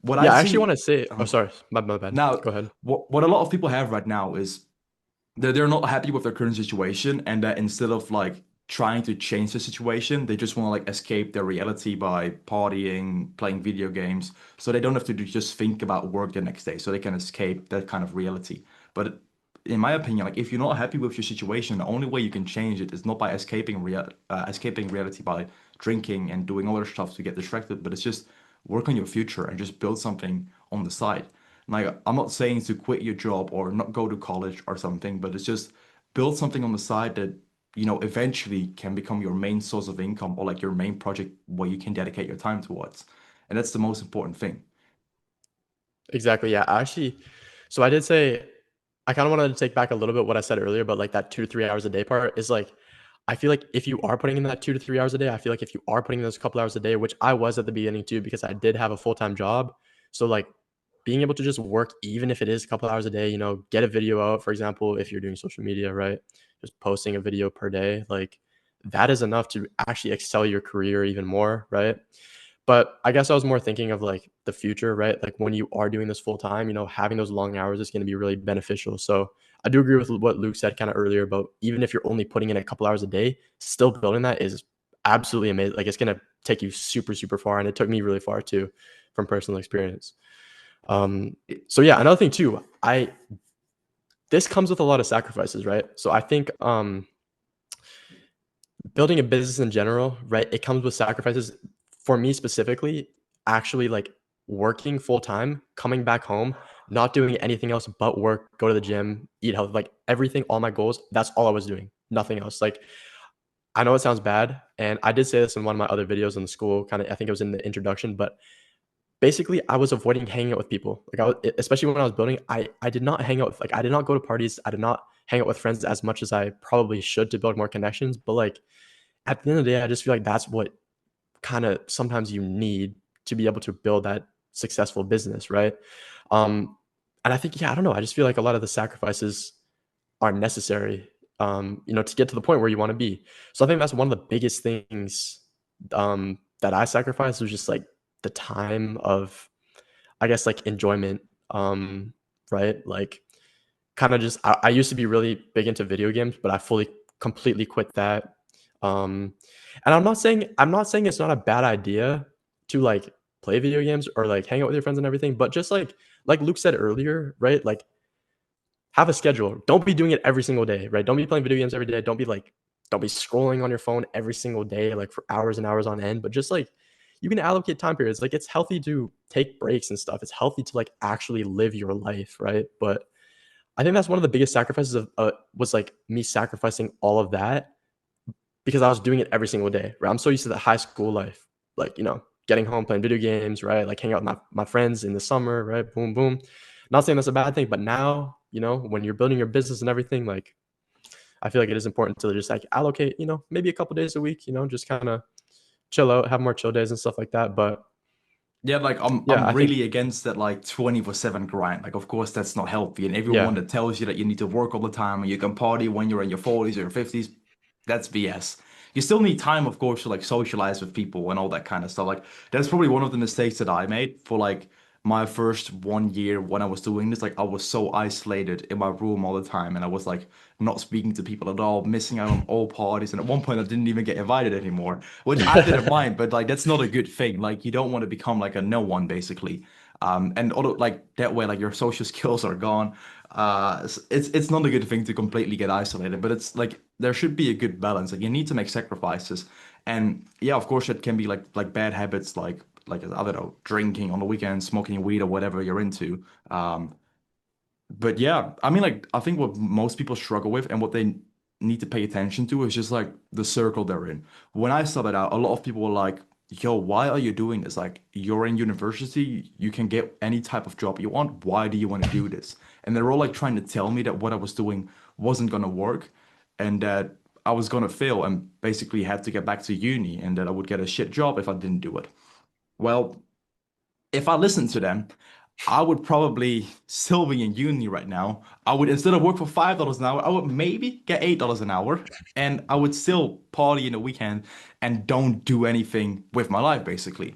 What I yeah. I actually see want to say, oh, sorry, my bad. now, Go ahead. what a lot of people have right now is they're not happy with their current situation, and that instead of like trying to change the situation, they just want to like escape their reality by partying, playing video games, so they don't have to just think about work the next day, so they can escape that kind of reality. But in my opinion, like if you're not happy with your situation, the only way you can change it is not by escaping reality by drinking and doing other stuff to get distracted, but it's just work on your future and just build something on the side. Like I'm not saying to quit your job or not go to college or something, but it's just build something on the side that, eventually can become your main source of income or like your main project where you can dedicate your time towards. And that's the most important thing. Exactly. Yeah. So I did say, I kind of wanted to take back a little bit what I said earlier, but like that 2 to 3 hours a day part is like, I feel like if you are putting in that 2 to 3 hours a day, I feel like if you are putting in those couple hours a day, which I was at the beginning too, because I did have a full time job. So like being able to just work, even if it is a couple hours a day, get a video out, for example, if you're doing social media, right? Just posting a video per day, like that is enough to actually excel your career even more, right? But I guess I was more thinking of like the future, right? Like when you are doing this full time, having those long hours is going to be really beneficial. So I do agree with what Luke said kind of earlier about even if you're only putting in a couple hours a day, still building that is absolutely amazing. Like it's going to take you super, super far. And it took me really far too from personal experience. Um, so yeah, another thing too, this comes with a lot of sacrifices, right? So I think building a business in general, right? It comes with sacrifices. For me specifically, actually like working full time, coming back home, not doing anything else but work, go to the gym, eat healthy, like everything, all my goals, that's all I was doing. Nothing else. Like I know it sounds bad. And I did say this in one of my other videos in the school, kind of, I think it was in the introduction, but basically I was avoiding hanging out with people. Like especially when I was building, I did not hang out with, like, I did not go to parties. I did not hang out with friends as much as I probably should to build more connections. But like, at the end of the day, I just feel like that's what kind of sometimes you need to be able to build that successful business, right? Um, and I think, yeah, I don't know. I just feel like a lot of the sacrifices are necessary, to get to the point where you want to be. So I think that's one of the biggest things that I sacrificed was just like the time of, I guess, like enjoyment, right? Like kind of just I used to be really big into video games, but I fully completely quit that. Um, and I'm not saying it's not a bad idea to like play video games or like hang out with your friends and everything, but just like Luke said earlier, right? Like have a schedule. Don't be doing it every single day, right? Don't be playing video games every day. Don't be like don't be scrolling on your phone every single day, like for hours and hours on end, but just like you can allocate time periods. Like it's healthy to take breaks and stuff. It's healthy to like actually live your life, right? But I think that's one of the biggest sacrifices of was like me sacrificing all of that because I was doing it every single day. Right? I'm so used to the high school life, like getting home playing video games, right? Like hanging out with my friends in the summer, right? Boom, boom. Not saying that's a bad thing, but now when you're building your business and everything, like I feel like it is important to just like allocate, maybe a couple days a week, just kind of chill out, have more chill days and stuff like that. But Yeah, like yeah, I'm I think really against that like 24/7 grind. Like of course that's not healthy. And everyone yeah, that tells you that you need to work all the time and you can party when you're in your 40s or your 50s, that's BS. You still need time, of course, to like socialize with people and all that kind of stuff. Like that's probably one of the mistakes that I made for like my first 1 year when I was doing this. Like I was so isolated in my room all the time and I was like not speaking to people at all, missing out on all parties. And at one point I didn't even get invited anymore, which I didn't mind, but like that's not a good thing. Like you don't want to become like a no one basically. And although like that way, like your social skills are gone. It's not a good thing to completely get isolated, but it's like there should be a good balance. Like you need to make sacrifices, and yeah, of course, it can be like bad habits, like I don't know, drinking on the weekends, smoking weed or whatever you're into. But yeah, I mean, like, I think what most people struggle with and what they need to pay attention to is just like the circle they're in. When I started out, a lot of people were like, yo, why are you doing this? Like, you're in university, you can get any type of job you want. Why do you want to do this? And they're all like trying to tell me that what I was doing wasn't going to work and that I was going to fail and basically had to get back to uni and that I would get a shit job if I didn't do it. Well, if I listened to them, I would probably still be in uni right now. I would instead of work for $5 an hour, I would maybe get $8 an hour, and I would still party in the weekend and don't do anything with my life, basically.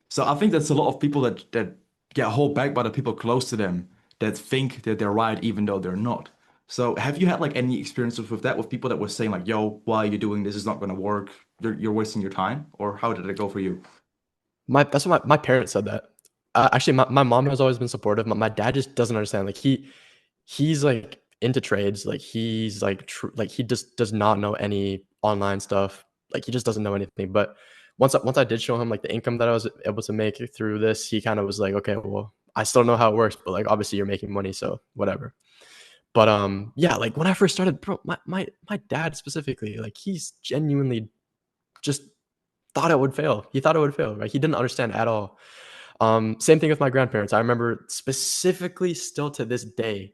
So I think that's a lot of people that get held back by the people close to them that think that they're right even though they're not. So have you had like any experiences with that with people that were saying like, "Yo, why are you doing this? It's not going to work. You're wasting your time," or how did it go for you? my that's what my parents said that. Actually, my mom has always been supportive. My dad just doesn't understand. Like he's like into trades. Like he's like like he just does not know any online stuff. Like he just doesn't know anything. But once I did show him like the income that I was able to make through this, he kind of was like, okay, well, I still don't know how it works, but like obviously you're making money, so whatever. But yeah, like when I first started, bro, my dad specifically, like he's genuinely just thought it would fail. He thought it would fail, right? He didn't understand at all. Same thing with my grandparents. I remember specifically still to this day,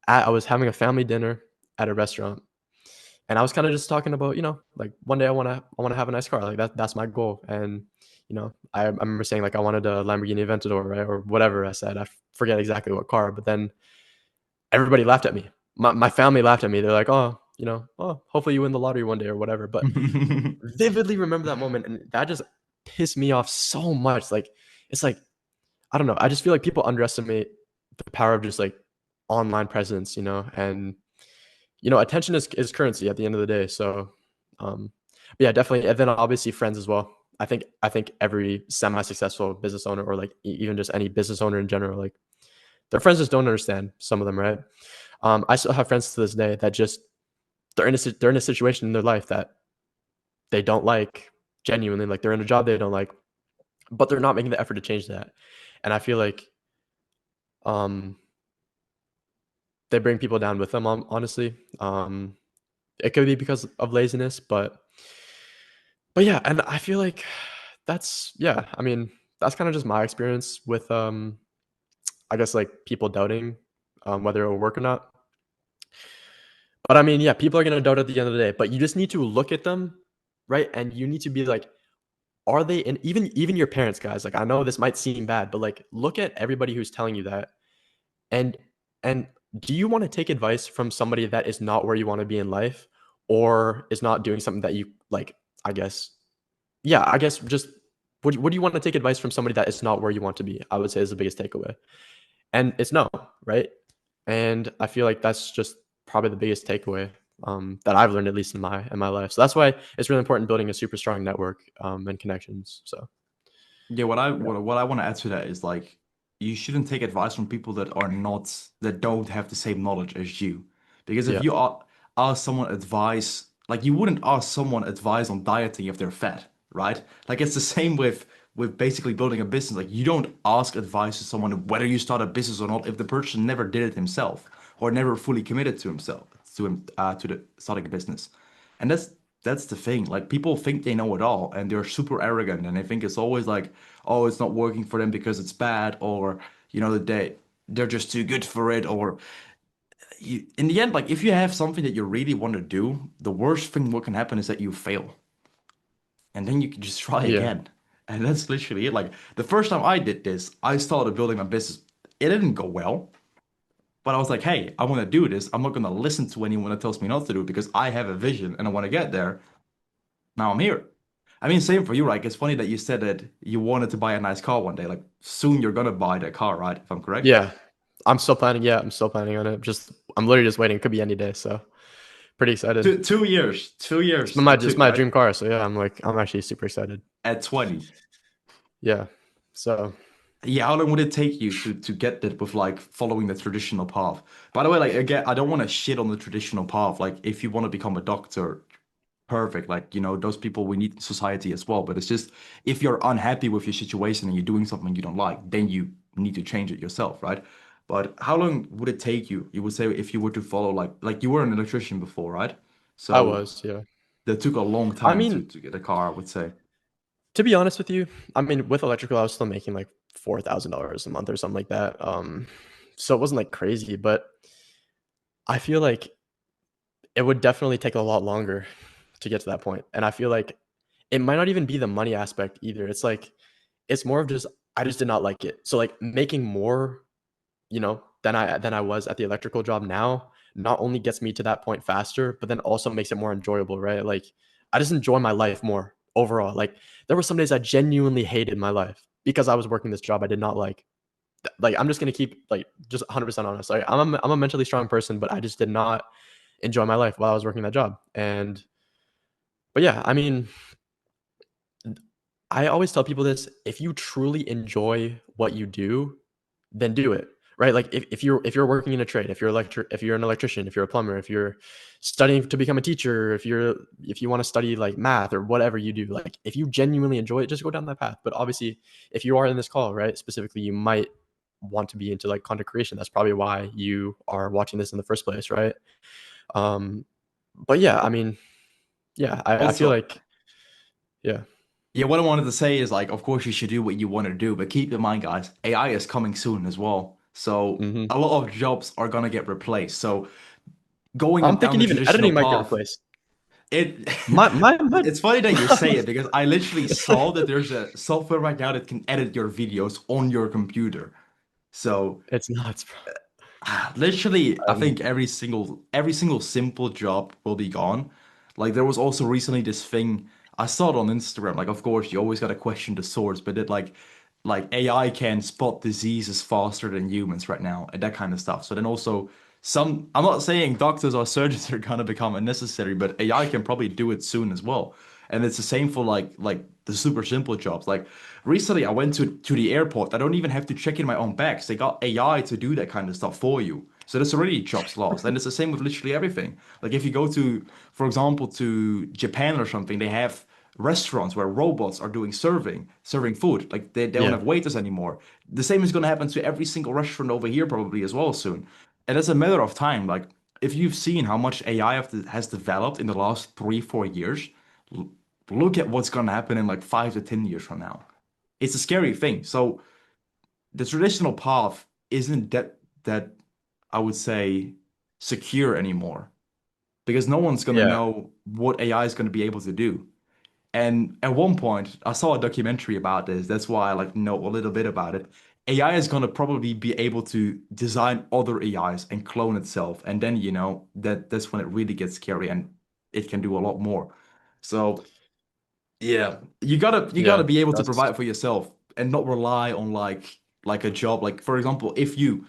I was having a family dinner at a restaurant, and I was kind of just talking about, like one day I want to have a nice car. Like that's my goal. And I remember saying like I wanted a Lamborghini Aventador, right, or whatever I said. I forget exactly what car, but then everybody laughed at me. My family laughed at me. They're like, oh, oh, hopefully you win the lottery one day or whatever. But vividly remember that moment, and that just pissed me off so much. Like it's like I don't know. I just feel like people underestimate the power of just like online presence, and attention is currency at the end of the day. So, but yeah, definitely. And then obviously friends as well. I think every semi-successful business owner or like even just any business owner in general, like their friends just don't understand some of them, right? I still have friends to this day that just they're in a situation in their life that they don't like genuinely, like they're in a job they don't like, but they're not making the effort to change that. And I feel like um they bring people down with them, honestly. It could be because of laziness, but yeah, and I feel like that's yeah, I mean, that's kind of just my experience with I guess like people doubting whether it will work or not. But I mean, yeah, people are gonna doubt at the end of the day, but you just need to look at them, right? And you need to be like, are they, and even your parents, guys, like I know this might seem bad, but like look at everybody who's telling you that. And and do you want to take advice from somebody that is not where you want to be in life or is not doing something that you like, I guess. Yeah, I guess just would you want to take advice from somebody that is not where you want to be? I would say is the biggest takeaway. And it's no, right? And I feel like that's just probably the biggest takeaway that I've learned, at least in my life. So that's why it's really important building a super strong network and connections. So Yeah, what I yeah, what I want to add to that is like you shouldn't take advice from people that don't have the same knowledge as you. Because if yeah, you ask someone advice Like you wouldn't ask someone advice on dieting if they're fat, right? Like it's the same with basically building a business. Like you don't ask advice to someone whether you start a business or not if the person never did it himself or never fully committed to himself to the starting a business. And that's the thing. Like people think they know it all and they're super arrogant and they think it's always like, oh, it's not working for them because it's bad or that they're just too good for it or in the end, like if you have something that you really want to do, the worst thing what can happen is that you fail, and then you can just try Yeah. again. And that's literally it. Like the first time I did this, I started building my business. It didn't go well, but I was like, hey, I want to do this. I'm not gonna listen to anyone that tells me not to do it because I have a vision and I want to get there. Now I'm here. I mean, same for you, right? It's funny that you said that you wanted to buy a nice car one day. Like soon you're gonna buy that car, right? If I'm correct. Yeah. I'm still planning on it. I'm literally just waiting. It could be any day, so pretty excited. Two years, two It's years my it just took, my right? dream car, so yeah, I'm actually super excited. At 20. Yeah. So, Yeah, how long would it take you to get that with like following the traditional path? By the way, like again, I don't want to shit on the traditional path. Like if you want to become a doctor, perfect. Like, those people we need in society as well. But it's just if you're unhappy with your situation and you're doing something you don't like, then you need to change it yourself, right? But how long would it take you? You would say if you were to follow like you were an electrician before, right? I So was, yeah. that took a long I time to mean, to get a car, I would say. to be honest with you, I mean, with electrical, I was still making like $4,000 a month or something like that. So it wasn't like crazy, but I feel like it would definitely take a lot longer to get to that point. And I feel like it might not even be the money aspect either. It's like it's more of just I just did not like it. So like making more, than I was at the electrical job now not only gets me to that point faster, but then also makes it more enjoyable, right? Like I just enjoy my life more overall. Like there were some days I genuinely hated my life because I was working this job I did not like. Like I'm just gonna keep like just 100% honest. Like I'm a mentally strong person, but I just did not enjoy my life while I was working that job. And but yeah, I mean, I always tell people this: if you truly enjoy what you do, then do it. Right? Like if you're working in a trade, if you're an electrician, if you're a plumber, if you're studying to become a teacher, if you want to study like math or whatever you do, like if you genuinely enjoy it, just go down that path. But obviously, if you are in this call, right, specifically, you might want to be into like content creation. That's probably why you are watching this in the first place, right? Um, but yeah, I mean, yeah, I feel Also, like yeah. yeah, what I wanted to say is like, of course, you should do what you want to do, but keep in mind, guys, AI is coming soon as well. So Hmm. a lot of jobs are gonna get replaced. So going I'm down thinking the even traditional editing might get path, replaced. it My it's funny that you say it because I literally saw that there's a software right now that can edit your videos on your computer. So it's nuts, bro. literally, I Um, think every single simple job will be gone. Like there was also recently this thing I saw it on Instagram. Like of course you always gotta question the source, but it like AI can spot diseases faster than humans right now and that kind of stuff. So then also I'm not saying doctors or surgeons are gonna become unnecessary, but AI can probably do it soon as well. And it's the same for like the super simple jobs. Like recently I went to the airport. I don't even have to check in my own bags. They got AI to do that kind of stuff for you. So that's already jobs lost. And it's the same with literally everything. Like if you go to, for example, to Japan or something, they have restaurants where robots are doing serving food. Like they don't yeah, have waiters anymore. The same is gonna happen to every single restaurant over here probably as well soon. And it's a matter of time. Like if you've seen how much AI has developed in the last 3, 4 years, l- look at what's gonna happen in like 5 to 10 years from now. It's a scary thing. So the traditional path isn't that I would say secure anymore because no one's gonna yeah, know what AI is gonna be able to do. And at one point, I saw a documentary about this. That's why I like know a little bit about it. AI is gonna probably be able to design other AIs and clone itself, and then that's when it really gets scary and it can do a lot more. So yeah, you gotta yeah. be able to That's provide for yourself and not rely on like a job. Like for example, if you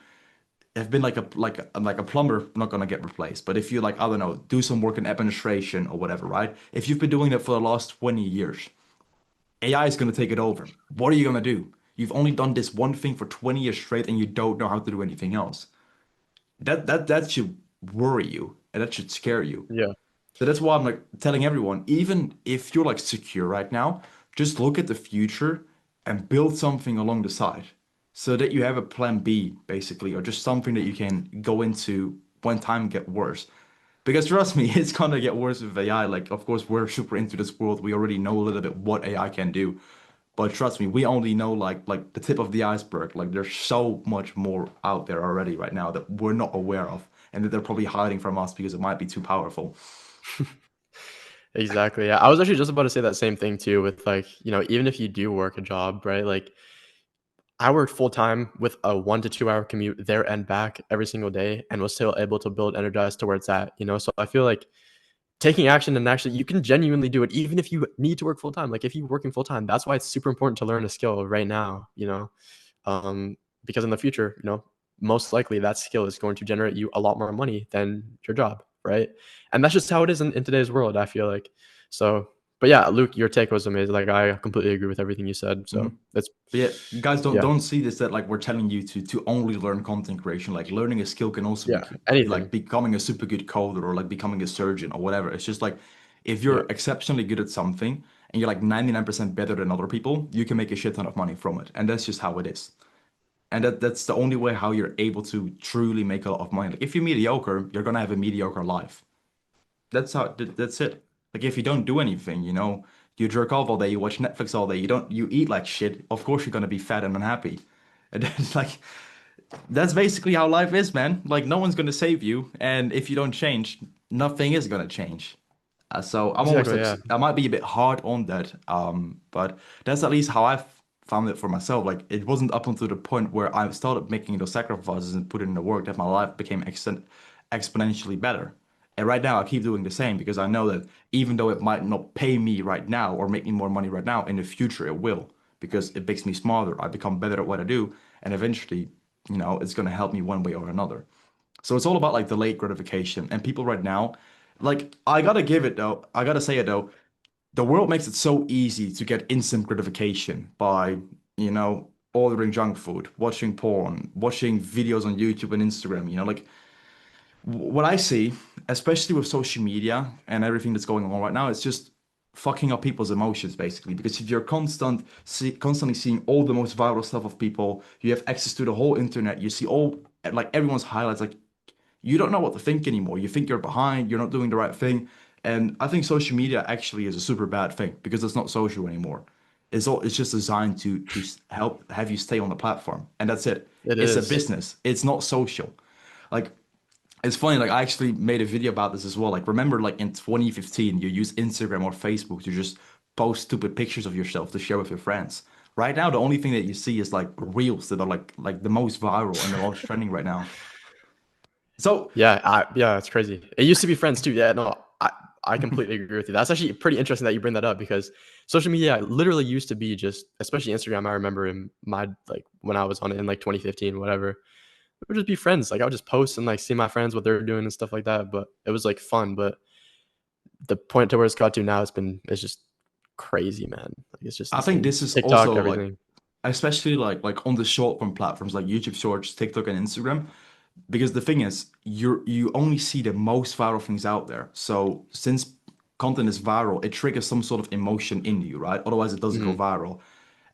have been like a plumber, not gonna get replaced. But if you like, I don't know, do some work in administration or whatever, right? If you've been doing that for the last 20 years, AI is gonna take it over. What are you gonna do? You've only done this one thing for 20 years straight and you don't know how to do anything else. That should worry you and that should scare you. yeah. So that's why I'm like telling everyone, even if you're like secure right now, just look at the future and build something along the side so that you have a plan B basically, or just something that you can go into when time get worse. Because trust me, it's gonna get worse with AI. Like, of course, we're super into this world. We already know a little bit what AI can do. But trust me, we only know like the tip of the iceberg. Like there's so much more out there already right now that we're not aware of, and that they're probably hiding from us because it might be too powerful. Exactly. Yeah. I was actually just about to say that same thing too with like, even if you do work a job, right? Like I worked full time with a 1 to 2 hour commute there and back every single day and was still able to build energized to where it's at. So I feel like taking action and actually you can genuinely do it even if you need to work full time. Like if you're working full time, that's why it's super important to learn a skill right now. Um, because in the future, most likely that skill is going to generate you a lot more money than your job, right? And that's just how it is in today's world, I feel like. So, but yeah, Luke, your take was amazing. Like I completely agree with everything you said. So that's But yeah, guys, don't yeah, don't see this that like we're telling you to only learn content creation. Like learning a skill can also yeah, be like anything. becoming a super good coder or like becoming a surgeon or whatever. It's just like if Yeah, you're exceptionally good at something and you're like 99% better than other people, you can make a shit ton of money from it. And that's just how it is. And that's the only way how you're able to truly make a lot of money. Like if you're mediocre, you're gonna have a mediocre life. That's it. Like if you don't do anything, you jerk off all day, you watch Netflix all day, you eat like shit, of course you're gonna be fat and unhappy. And it's like that's basically how life is, man. Like no one's gonna save you, and if you don't change, nothing is gonna change. So I'm always exactly. like Yeah, I might be a bit hard on that, but that's at least how I've found it for myself. Like it wasn't up until the point where I started making those sacrifices and putting in the work that my life became exponentially better. And right now I keep doing the same because I know that even though it might not pay me right now or make me more money right now, in the future it will because it makes me smarter. I become better at what I do, and eventually, it's gonna help me one way or another. So it's all about like delayed gratification. And people right now, like I gotta give it though, I gotta say it though, the world makes it so easy to get instant gratification by, ordering junk food, watching porn, watching videos on YouTube and Instagram, like what I see, especially with social media and everything that's going on right now, it's just fucking up people's emotions basically. Because if you're constantly seeing all the most viral stuff of people, you have access to the whole internet, you see all like everyone's highlights, like you don't know what to think anymore. You think you're behind, you're not doing the right thing. And I think social media actually is a super bad thing because it's not social anymore. It's just designed to help have you stay on the platform. And that's it. it It's a is. business. It's not social. Like it's funny, like I actually made a video about this as well. Like remember like in 2015 you use Instagram or Facebook to just post stupid pictures of yourself to share with your friends. Right now the only thing that you see is like reels that are like the most viral and the most trending right now. So Yeah, it's crazy. It used to be friends too. Yeah, no, I completely agree with you. That's actually pretty interesting that you bring that up because social media literally used to be just, especially Instagram. I remember in my like when I was on it in like 2015, whatever. It would just be friends. Like I would just post and like see my friends what they're doing and stuff like that. But it was like fun. But the point to where it's got to now, it's just crazy, man. Like it's just I think insane. this is TikTok, also like, everything. especially like on the short form platforms like YouTube Shorts, TikTok, and Instagram. Because the thing is, you only see the most viral things out there. So since content is viral, it triggers some sort of emotion in you, right? Otherwise, it doesn't go Mhm. viral.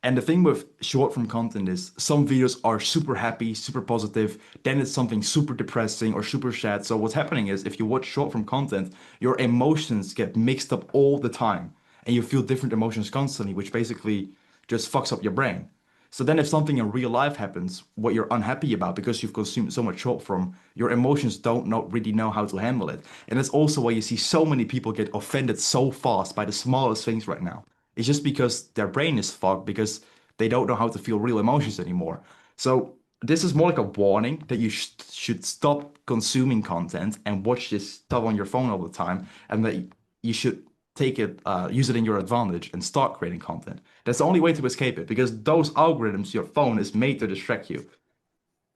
And the thing with short form content is some videos are super happy, super positive, then it's something super depressing or super sad. So what's happening is if you watch short form content, your emotions get mixed up all the time and you feel different emotions constantly, which basically just fucks up your brain. So then if something in real life happens, what you're unhappy about because you've consumed so much short form, your emotions don't really know how to handle it. And that's also why you see so many people get offended so fast by the smallest things right now. It's just because their brain is fucked because they don't know how to feel real emotions anymore. So this is more like a warning that you should stop consuming content and watch this stuff on your phone all the time, and that you should use it in your advantage and start creating content. That's the only way to escape it because those algorithms, your phone is made to distract you.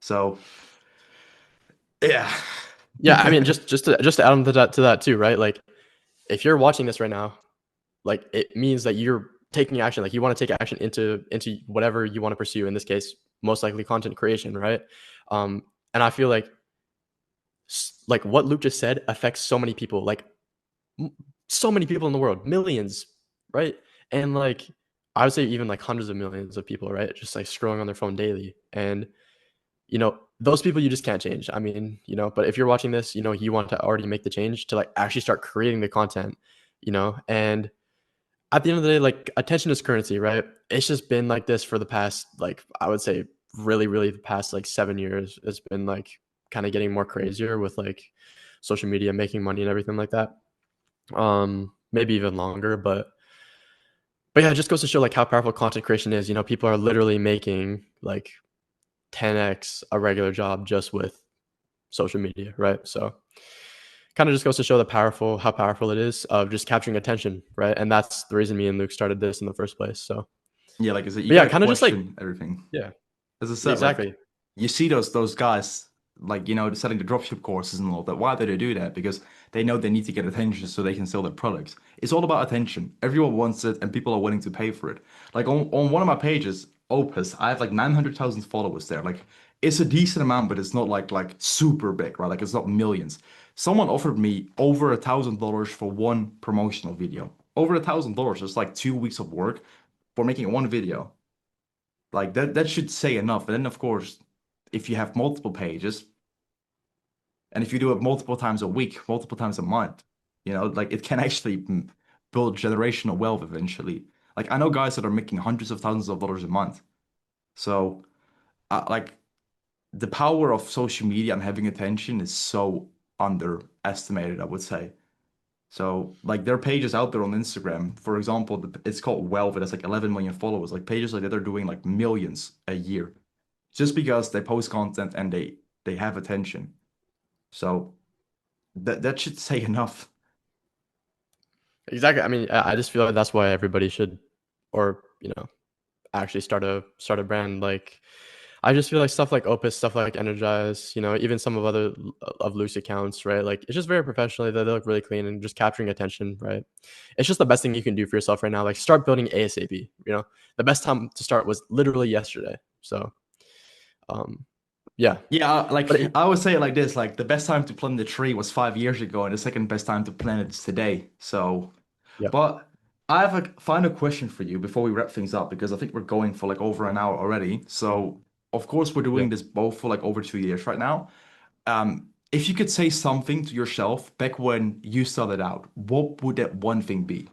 So yeah. Yeah, I mean, just to add on to that too, right? Like if you're watching this right now, like it means that you're taking action. Like you want to take action into whatever you want to pursue. In this case, most likely content creation, right? And I feel like what Luke just said affects so many people. Like m- so many people in the world, millions, right? And like I would say even like hundreds of millions of people, right? Just like scrolling on their phone daily. And those people you just can't change. I mean, but if you're watching this, you want to already make the change to like actually start creating the content, and at the end of the day, like attention is currency, right? It's just been like this for the past, like, I would say really, really the past like 7 years. It's been like kind of getting more crazier with like social media making money and everything like that. Maybe even longer, but yeah, it just goes to show like how powerful content creation is. People are literally making like 10x a regular job just with social media, right? So kind of just goes to show how powerful it is of just capturing attention, right? And that's the reason me and Luke started this in the first place. So, Yeah, like I said, you but yeah, gotta kind of just like question everything. yeah, As I said, like exactly. you see those guys like selling the dropship courses and all that. Why do they do that? Because they know they need to get attention so they can sell their products. It's all about attention. Everyone wants it and people are willing to pay for it. Like on one of my pages, Opus, I have like 900,000 followers there. Like it's a decent amount, but it's not like super big, right? Like it's not millions. Someone offered me over $1,000 for one promotional video. Over $1,000. It's like 2 weeks of work for making one video. Like that should say enough. And then of course, if you have multiple pages and if you do it multiple times a week, multiple times a month, like it can actually build generational wealth eventually. Like I know guys that are making hundreds of thousands of dollars a month. So like the power of social media and having attention is so underestimated, I would say. So like there are pages out there on Instagram, for example, it's called Wealth. It has like 11 million followers. Like pages like that are doing like millions a year just because they post content and they have attention. So that should say enough. Exactly. I mean, I just feel like that's why everybody should, or actually start a brand. Like, I just feel like stuff like Opus, stuff like Energize, even some of other of Luke's accounts, right? Like, it's just very professional. They look really clean and just capturing attention, right? It's just the best thing you can do for yourself right now. Like, start building ASAP. The best time to start was literally yesterday. So, um, yeah, Yeah, like but I would say it like this, like the best time to plant the tree was 5 years ago, and the second best time to plant it is today. So, yeah, but I have a final question for you before we wrap things up because I think we're going for like over an hour already. So, of course, we're yeah. doing this both for like over 2 years right now. If you could say something to yourself back when you started out, what would that one thing be?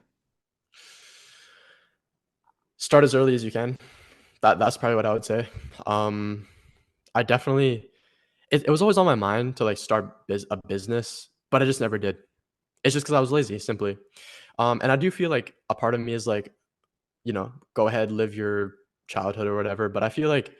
Start as early as you can. That's probably what I would say. Um, I definitely it was always on my mind to like start a business, but I just never did. It's just because I was lazy, simply. And I do feel like a part of me is like, go ahead, live your childhood or whatever. But I feel like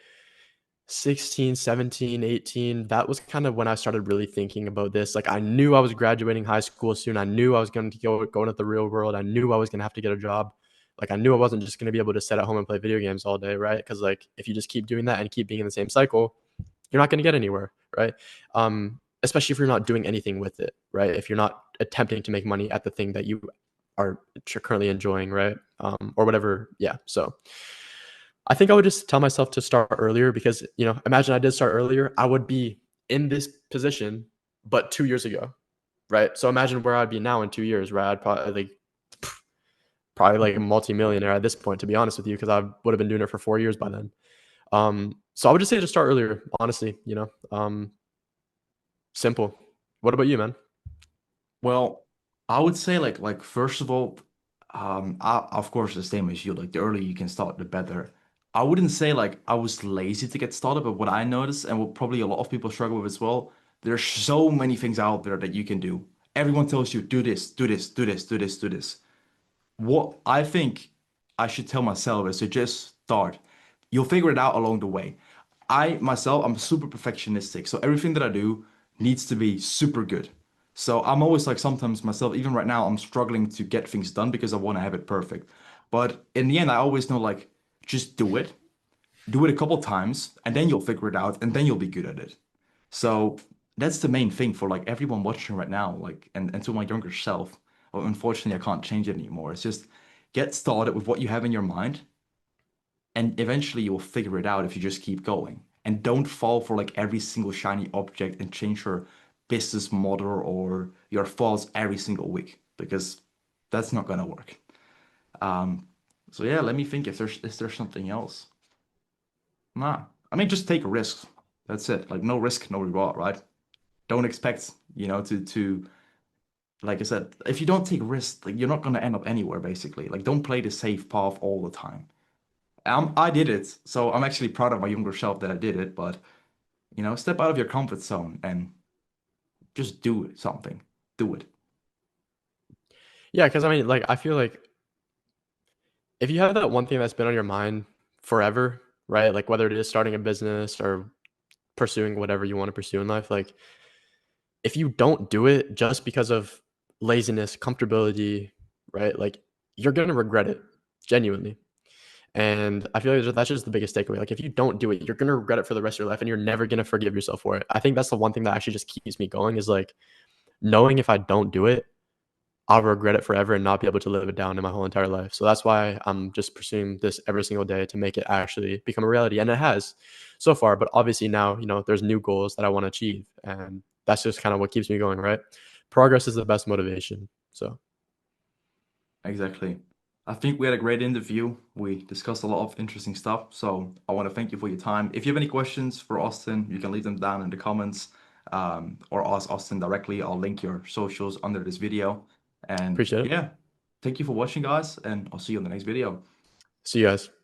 16, 17, 18, that was kind of when I started really thinking about this. Like I knew I was graduating high school soon. I knew I was going to go into the real world. I knew I was going to have to get a job. Like I knew I wasn't just going to be able to sit at home and play video games all day, right? Because like if you just keep doing that and keep being in the same cycle, you're not going to get anywhere, right? Especially if you're not doing anything with it, right? If you're not attempting to make money at the thing that you are currently enjoying, right? Or whatever. Yeah. So I think I would just tell myself to start earlier because, imagine I did start earlier, I would be in this position, but 2 years ago, right? So imagine where I'd be now in 2 years, right? I'd probably like a multimillionaire at this point, to be honest with you, because I would have been doing it for 4 years by then. So I would just say to start earlier, honestly, simple. What about you, man? Well, I would say like first of all, of course the same as you. Like the earlier you can start, the better. I wouldn't say like I was lazy to get started, but what I noticed and what probably a lot of people struggle with as well, there's so many things out there that you can do. Everyone tells you do this, do this, do this, do this, do this. What I think I should tell myself is to just start. You'll figure it out along the way. I myself, I'm super perfectionistic, so everything that I do needs to be super good. So I'm always like sometimes myself, even right now, I'm struggling to get things done because I want to have it perfect. But in the end, I always know like just do it a couple times, and then you'll figure it out, and then you'll be good at it. So that's the main thing for like everyone watching right now, like and to my younger self. Well, unfortunately, I can't change it anymore. It's just get started with what you have in your mind, and eventually you will figure it out if you just keep going. And don't fall for like every single shiny object and change your business model or your thoughts every single week. because that's not gonna work. Um, so yeah, let me think if there's something else. Nah, I mean just take risks. That's it. Like no risk, no reward, right? Don't expect, to like I said, if you don't take risks, like you're not gonna end up anywhere basically. Like don't play the safe path all the time. I did it, so I'm actually proud of my younger self that I did it, but step out of your comfort zone and just do something. Do it. Yeah, because I mean, like, I feel like if you have that one thing that's been on your mind forever, right? Like whether it is starting a business or pursuing whatever you want to pursue in life, like if you don't do it just because of laziness, comfortability, right? Like you're gonna regret it genuinely. And I feel like that's just the biggest takeaway. Like if you don't do it, you're gonna regret it for the rest of your life, and you're never gonna forgive yourself for it. I think that's the one thing that actually just keeps me going is like knowing if I don't do it, I'll regret it forever and not be able to live it down in my whole entire life. So that's why I'm just pursuing this every single day to make it actually become a reality. And it has so far, but obviously now, there's new goals that I want to achieve. And that's just kind of what keeps me going, right? Progress is the best motivation. So Exactly. I think we had a great interview. We discussed a lot of interesting stuff. So I want to thank you for your time. If you have any questions for Austin, you can leave them down in the comments, or ask Austin directly. I'll link your socials under this video. And appreciate it. yeah, thank you for watching, guys, and I'll see you on the next video. See you guys.